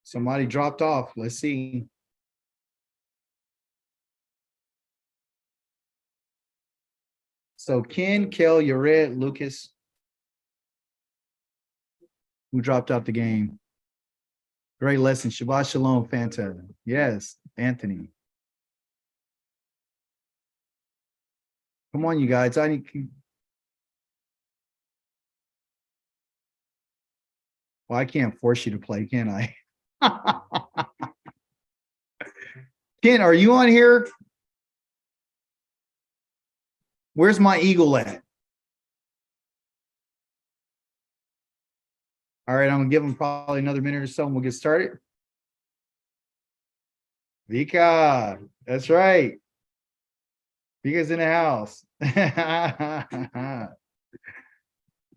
Somebody dropped off. Let's see. So Ken, Kel, Yared, Lucas. Who dropped out the game? Great lesson. Shabbat shalom, Fanta. Yes, Anthony. Come on, you guys. I need. Well, I can't force you to play, can I? Ken, are you on here? Where's my eagle at? All right, I'm gonna give him probably another minute or so and we'll get started. Vika, that's right. Vika's in the house.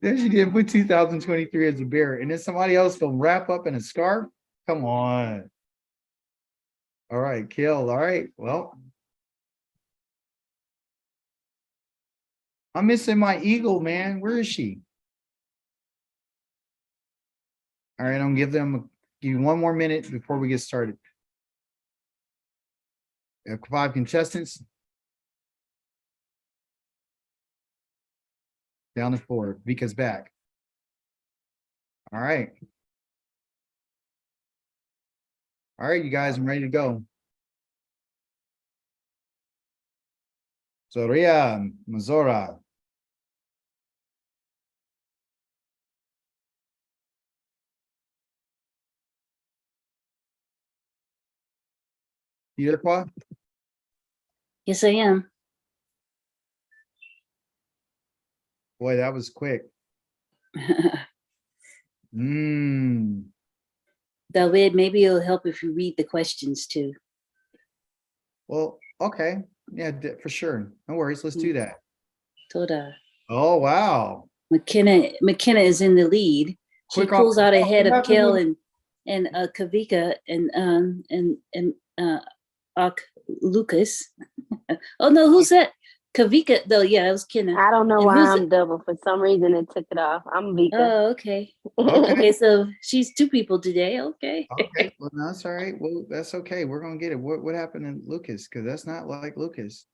There she did put 2023 as a bear. And then somebody else will wrap up in a scarf. Come on. All right, killed. All right. Well, I'm missing my eagle, man. Where is she? All right, I'm gonna give you 1 more minute before we get started. We have 5 contestants. Down to 4. Vika's back. All right. All right, you guys, I'm ready to go. Zoria, Mazora. You there, Qua? Yes, I am. Boy, that was quick. David, maybe it'll help if you read the questions too. Well, okay. Yeah, for sure. No worries. Let's do that. Toda. Oh, wow. McKenna is in the lead. She Quick pulls off- out ahead what of Kel happened and Kavika and Lucas. Oh no, who's that? Kavika though. Yeah, it was Kenna. I don't know And why who's I'm double. For some reason, it took it off. I'm Vika. Oh, okay. Okay. Okay, so she's 2 people today. Okay. Okay, well, that's all right. Well, that's okay. We're gonna get it. What happened in Lucas? Because that's not like Lucas.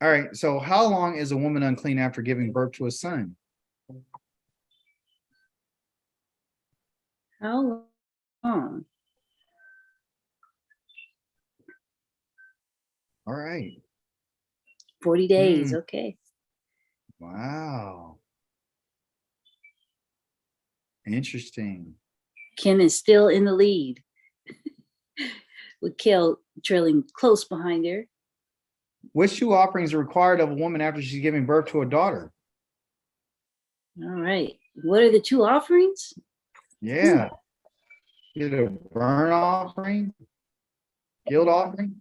All right. So, how long is a woman unclean after giving birth to a son? How long? All right. 40 days. Okay. Wow. Interesting. Ken is still in the lead, with Kel trailing close behind her. Which 2 offerings are required of a woman after she's giving birth to a daughter? All right. What are the 2 offerings? Yeah. Get a burnt offering, guilt offering.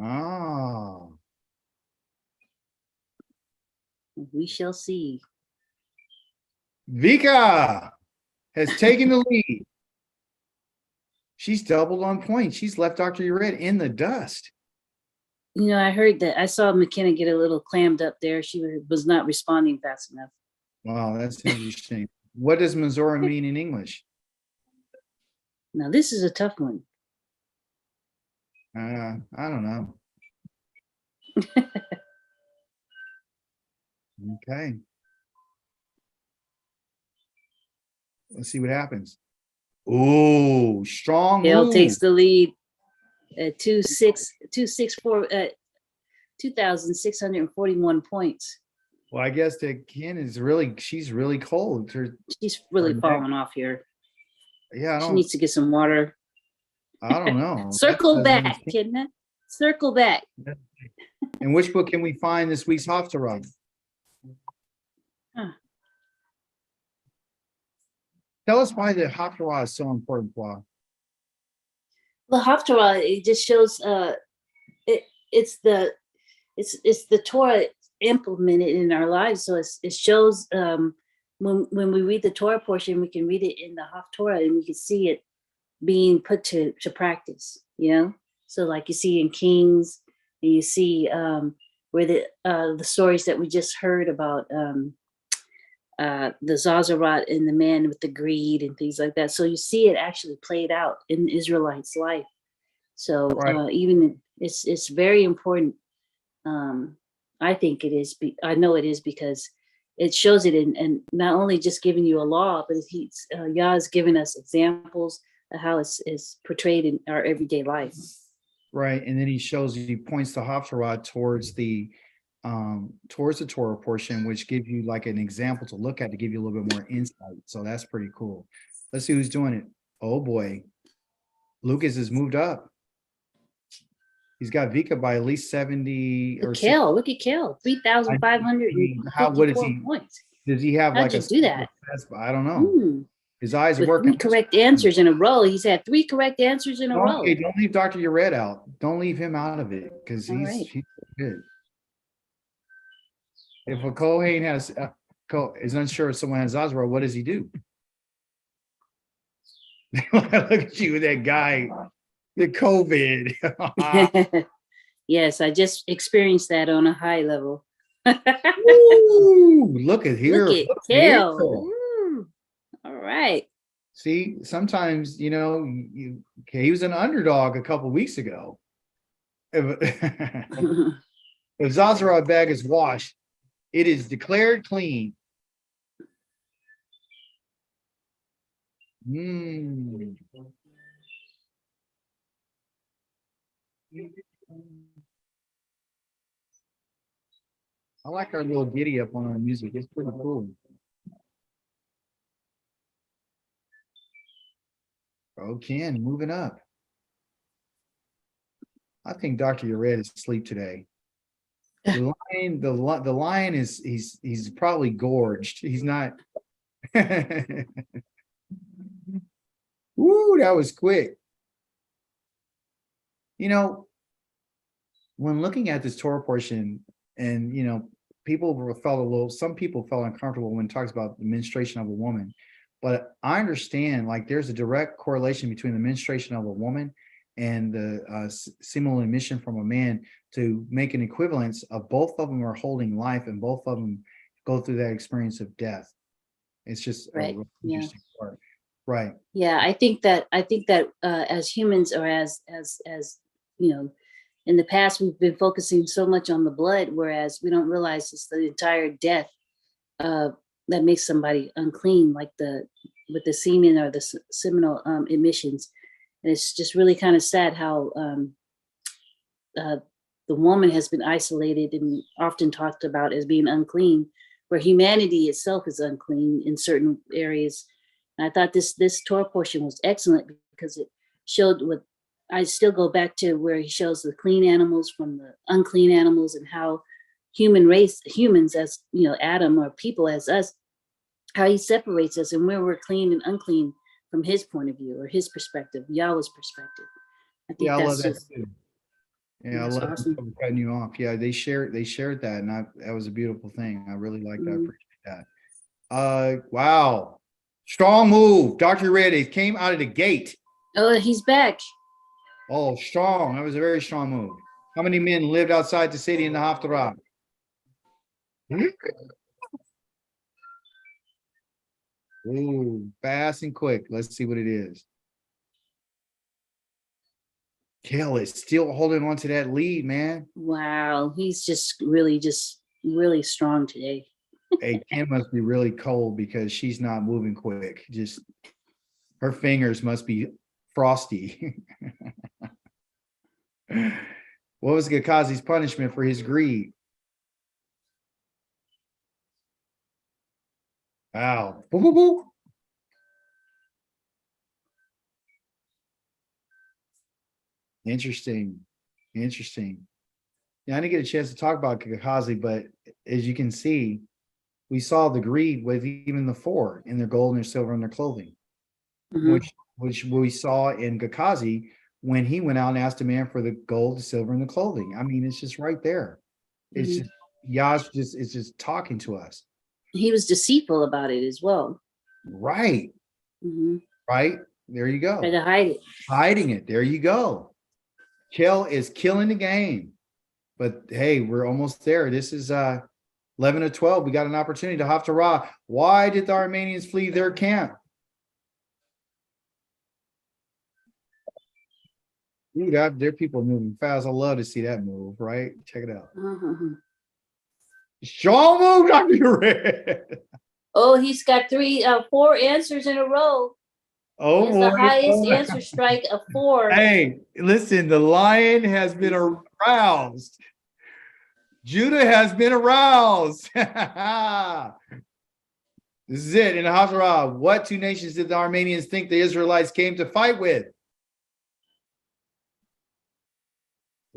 Oh. We shall see. Vika has taken the lead. She's doubled on point. She's left Dr. Ured in the dust. You know, I heard that. I saw McKenna get a little clammed up there. She was not responding fast enough. Wow, that's interesting. What does Missouri mean in English? Now, this is a tough one. I don't know. Okay. Let's see what happens. Oh, strong Kel move. takes the lead at 2,641 points. Well, I guess that Ken is really, she's really cold. She's really neck- falling off here. Yeah, She needs to get some water. I don't know. Circle That's- back, Kidna. Circle back. In which book can we find this week's Haftarah? Huh. Tell us why the Haftarah is so important, Paul. The Haftarah, it just shows it's the Torah implemented in our lives. So it shows when we read the Torah portion, we can read it in the Haftarah and we can see it being put to practice, you know? So like you see in Kings, and you see where the stories that we just heard about the Zazarat and the man with the greed and things like that. So you see it actually played out in the Israelites' life. So Right. even it's very important. I think it is. I know it is because it shows it in, and not only just giving you a law, but he's Yah is giving us examples of how it's portrayed in our everyday life. Right. And then he points the Haftarah towards the Torah portion, which gives you like an example to look at to give you a little bit more insight. So that's pretty cool. Let's see who's doing it. Oh boy. Lucas has moved up. He's got Vika by at least 70 or Look at Kel, 3,554 How- what is he- points. does he have How'd like you do that? I don't know. Hmm. His eyes are With working. 3 correct answers in a row. He's had 3 correct answers in a row. Okay, don't leave Dr. Yared out. Don't leave him out of it because All he's right. good. If a Kohen is unsure if someone has Zazra, what does he do? Look at you, that guy, the COVID. Yes, I just experienced that on a high level. Ooh, look at here. Look at look here. Kel. Ooh. All right. See, sometimes, he was an underdog a couple weeks ago. If, if Zazra bag is washed, it is declared clean. Mm. I like our little giddy up on our music. It's pretty cool. Oh, Ken, moving up. I think Dr. Yared is asleep today. The lion is he's probably gorged. He's not. Woo, that was quick. When looking at this Torah portion, and some people felt uncomfortable when it talks about the menstruation of a woman. But I understand, like, there's a direct correlation between the menstruation of a woman and the seminal emission from a man to make an equivalence of both of them are holding life and both of them go through that experience of death. It's just a Right. really Yeah. interesting part. Right. Yeah, I think that as humans, or as in the past, we've been focusing so much on the blood, whereas we don't realize it's the entire death that makes somebody unclean, like with the semen or the seminal emissions. And it's just really kind of sad how the woman has been isolated and often talked about as being unclean, where humanity itself is unclean in certain areas. And I thought this Torah portion was excellent because it showed what I still go back to, where he shows the clean animals from the unclean animals, and how humans as Adam, or people as us, how he separates us and where we're clean and unclean from his point of view, or his perspective, Yahweh's perspective. I think Yeah, I love that's that just too. Yeah, I that's love awesome. cutting you off. Yeah, they shared that, and that was a beautiful thing. I really like that. I Mhm. appreciate that. Wow. Strong move. Dr. Reddy came out of the gate. Oh, he's back. Oh, strong. That was a very strong move. How many men lived outside the city in the Haftarah? Ooh, fast and quick. Let's see what it is. Kel is still holding on to that lead, man. Wow, he's just really strong today. Hey, Kim must be really cold because she's not moving quick. Just her fingers must be frosty. What was Gekazi's punishment for his greed? Wow. Woo, woo, woo. Interesting. Interesting. Yeah, I didn't get a chance to talk about Gehazi, but as you can see, we saw the greed with even the four in their gold and their silver and their clothing, Mhm. which we saw in Gehazi when he went out and asked a man for the gold, the silver, and the clothing. I mean, it's just right there. It's Mhm. just Yah's just it's just talking to us. He was deceitful about it as well. Right. Mhm. Right. There you Tried go. to hide it. Hiding it. There you go. Kel is killing the game. But hey, we're almost there. This is 11 to 12. We got an opportunity to Haftarah. Why did the Armenians flee their camp? Ooh, there are people moving fast. I love to see that move, right? Check it out. Mhm. Show move, Dr. Red. Oh, he's got four answers in a row. Oh He has the boy. highest answer strike of 4. Hey, listen, the lion has been aroused. Judah has been aroused. This is it. In Haftarah, what two nations did the Armenians think the Israelites came to fight with?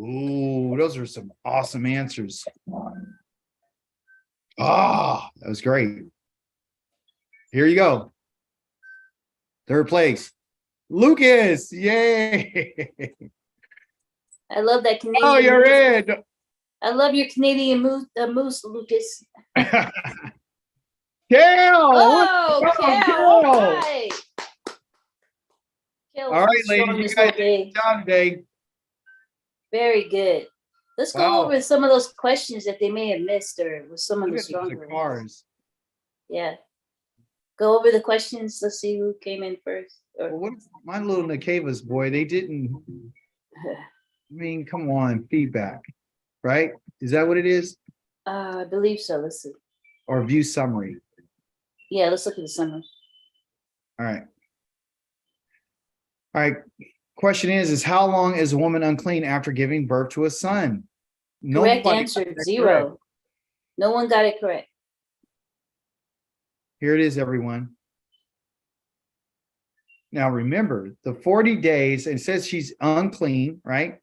Ooh, those are some awesome answers. Ah, that was great. Here you go. Third place. Lucas, yay. I love that Canadian. Oh, you're in. I love your Canadian moose, Lucas. Kel. Oh, Kel, Kel. all right. Kel All right, was ladies, strong you this guys whole day. did job today. Very good. Let's go Wow. over some of those questions that they may have missed or with some of Look the at stronger the ones. cars. Yeah. Go over the questions. Let's see who came in first. Well, what if my little Nakavas, boy, they didn't. I mean, come on, feedback, right? Is that what it is? I believe so. Let's see. Or view summary? Yeah, let's look at the summary. All right. All right. Question is how long is a woman unclean after giving birth to a son? Correct Nobody answer, got that 0. correct. No one got it correct. Here it is, everyone. Now remember, the 40 days, it says she's unclean, right?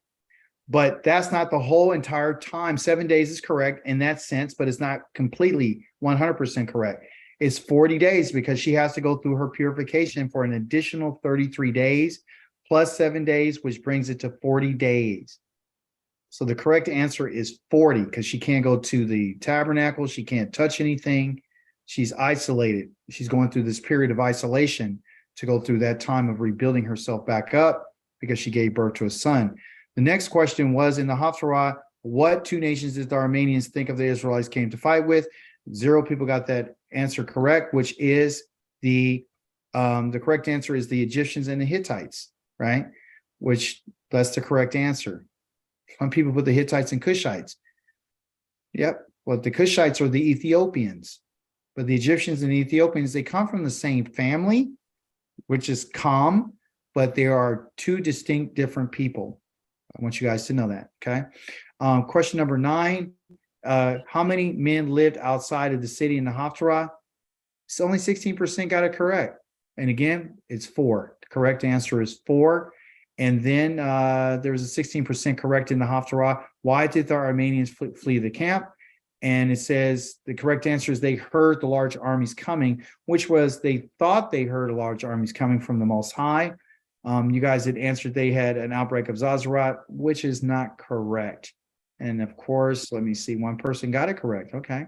But that's not the whole entire time. 7 days is correct in that sense, but it's not completely 100% correct. It's 40 days because she has to go through her purification for an additional 33 days plus 7 days, which brings it to 40 days. So the correct answer is 40 because she can't go to the tabernacle. She can't touch anything. She's isolated. She's going through this period of isolation to go through that time of rebuilding herself back up because she gave birth to a son. The next question was in the Haftarah, what two nations did the Armenians think of the Israelites came to fight with? 0 people got that answer correct, which is the correct answer is the Egyptians and the Hittites, right? Which that's the correct answer. Some people put the Hittites and Cushites. Yep. Well, the Cushites are the Ethiopians, but the Egyptians and the Ethiopians, they come from the same family, which is Kam, but they are two distinct different people. I want you guys to know that. Okay. Question number 9. How many men lived outside of the city in the Haftarah? It's only 16% got it correct. And again, it's 4. The correct answer is 4. And then there was a 16% correct in the Haftarah. Why did the Armenians flee the camp? And it says the correct answer is they heard the large armies coming, which was they thought they heard a large armies coming from the Most High. You guys had answered they had an outbreak of Zazarat, which is not correct. And of course, let me see, one person got it correct. Okay.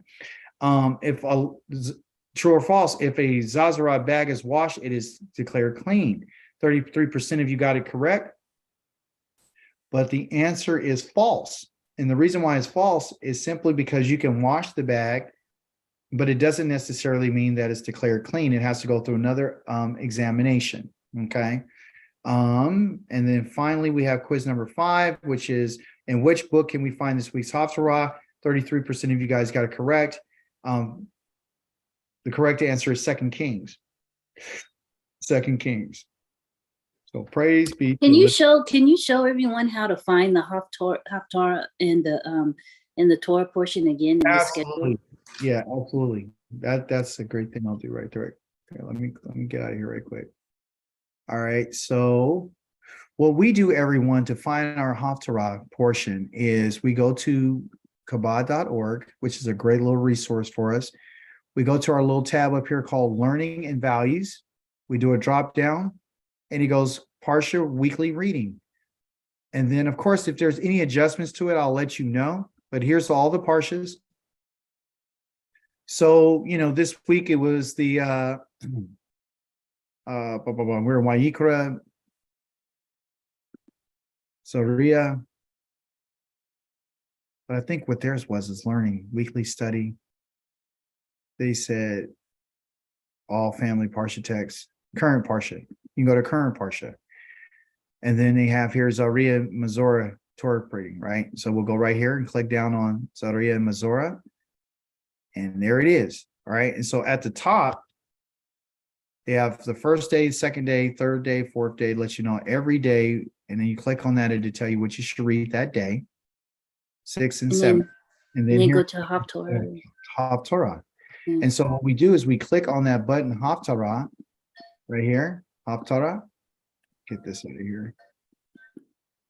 True or false, if a Zazarat bag is washed, it is declared clean. 33% of you got it correct. But the answer is false. And the reason why it's false is simply because you can wash the bag, but it doesn't necessarily mean that it's declared clean. It has to go through another examination. Okay. And then finally, we have quiz number 5, which is in which book can we find this week's Haftarah? 33% of you guys got it correct. The correct answer is 2 Kings. 2 Kings. So praise be. Can you show everyone how to find the Haftarah in the Torah portion again in the schedule? Absolutely. Yeah, absolutely. That's a great thing I'll do right there. Okay, let me get out of here right quick. All right, so what we do, everyone, to find our Haftarah portion is we go to kabod.org, which is a great little resource for us. We go to our little tab up here called Learning and Values. We do a drop down, and it goes Parsha Weekly Reading. And then, of course, if there's any adjustments to it, I'll let you know. But here's all the Parshas. So, this week it was the we're in Wayikra, Zariah. But I think what theirs was is learning, weekly study. They said all family Parsha text, current Parsha. You can go to current Parsha. And then they have here Zariah Mazorah Torah reading, right? So we'll go right here and click down on Zariah and Mazorah. And there it is. All right. And so at the top, they have the first day, second day, third day, fourth day, lets you know every day. And then you click on that to tell you what you should read that day, 6 and And 7. then, And and then here, go to Haftarah. Haftarah. Mm. And so what we do is we click on that button, Haftarah, right here, Haftarah. Get this out of here.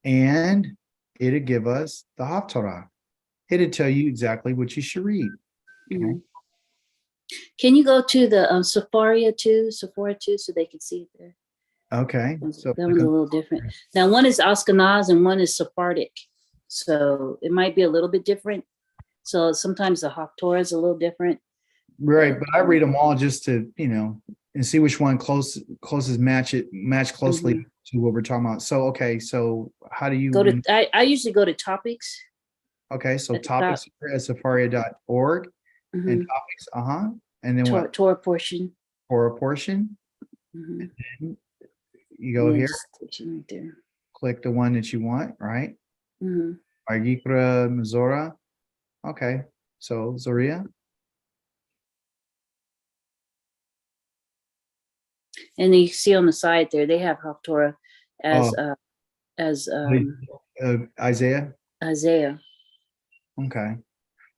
And it'll give us the Haftarah. It'll tell you exactly what you should read. Mhm. Can you go to the Sephora too, so they can see it there? Okay. That So one's a little different. Now, one is Ashkenaz and one is Sephardic. So it might be a little bit different. So sometimes the Haftorah is a little different. right, but I read them all just to, and see which one closest match closely to what we're talking about. So okay, so how do you Go to I usually go to topics. okay, so at the topics at Sefaria.org Mhm. and topics, and then what? Torah portion. For a portion, Mhm. you go Yeah, here, just section right there. click the one that you want, right? Mhm. Yikra Mazorah. Okay, so Zariah. And you see on the side there, they have Haftorah as Isaiah. Isaiah. Okay.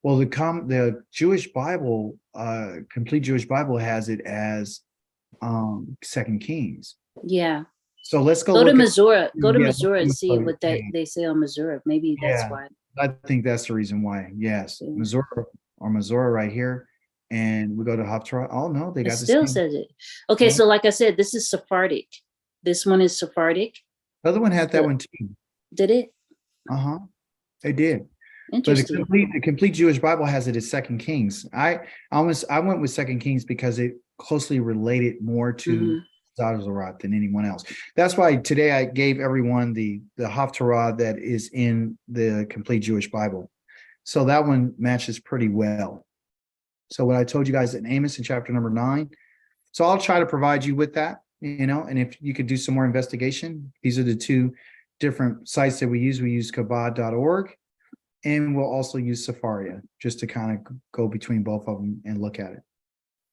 Well, the Jewish Bible, complete Jewish Bible has it as 2 Kings. Yeah. So let's go Go to look at- Missouri. Go to Yeah, Missouri and see what yeah. they say on Missouri. Maybe that's Yeah. why. I think that's the reason why. Yes, Yeah. Missouri right here, and we go to Haftarah. Oh no, they It got the still same. says it. Okay, Yeah. so like I said, this is Sephardic. This one is Sephardic. The other one had that Yeah. one too. Did it? They did. But Interesting. the complete Jewish Bible has it as 2 Kings. I went with 2 Kings because it closely related more to Mhm. Zazarat than anyone else. That's why today I gave everyone the Haftarah that is in the complete Jewish Bible. So that one matches pretty well. So what I told you guys in Amos in chapter number 9. So I'll try to provide you with that, and if you could do some more investigation, these are the two different sites that we use. We use kabod.org. And we'll also use Sefaria just to kind of go between both of them and look at it.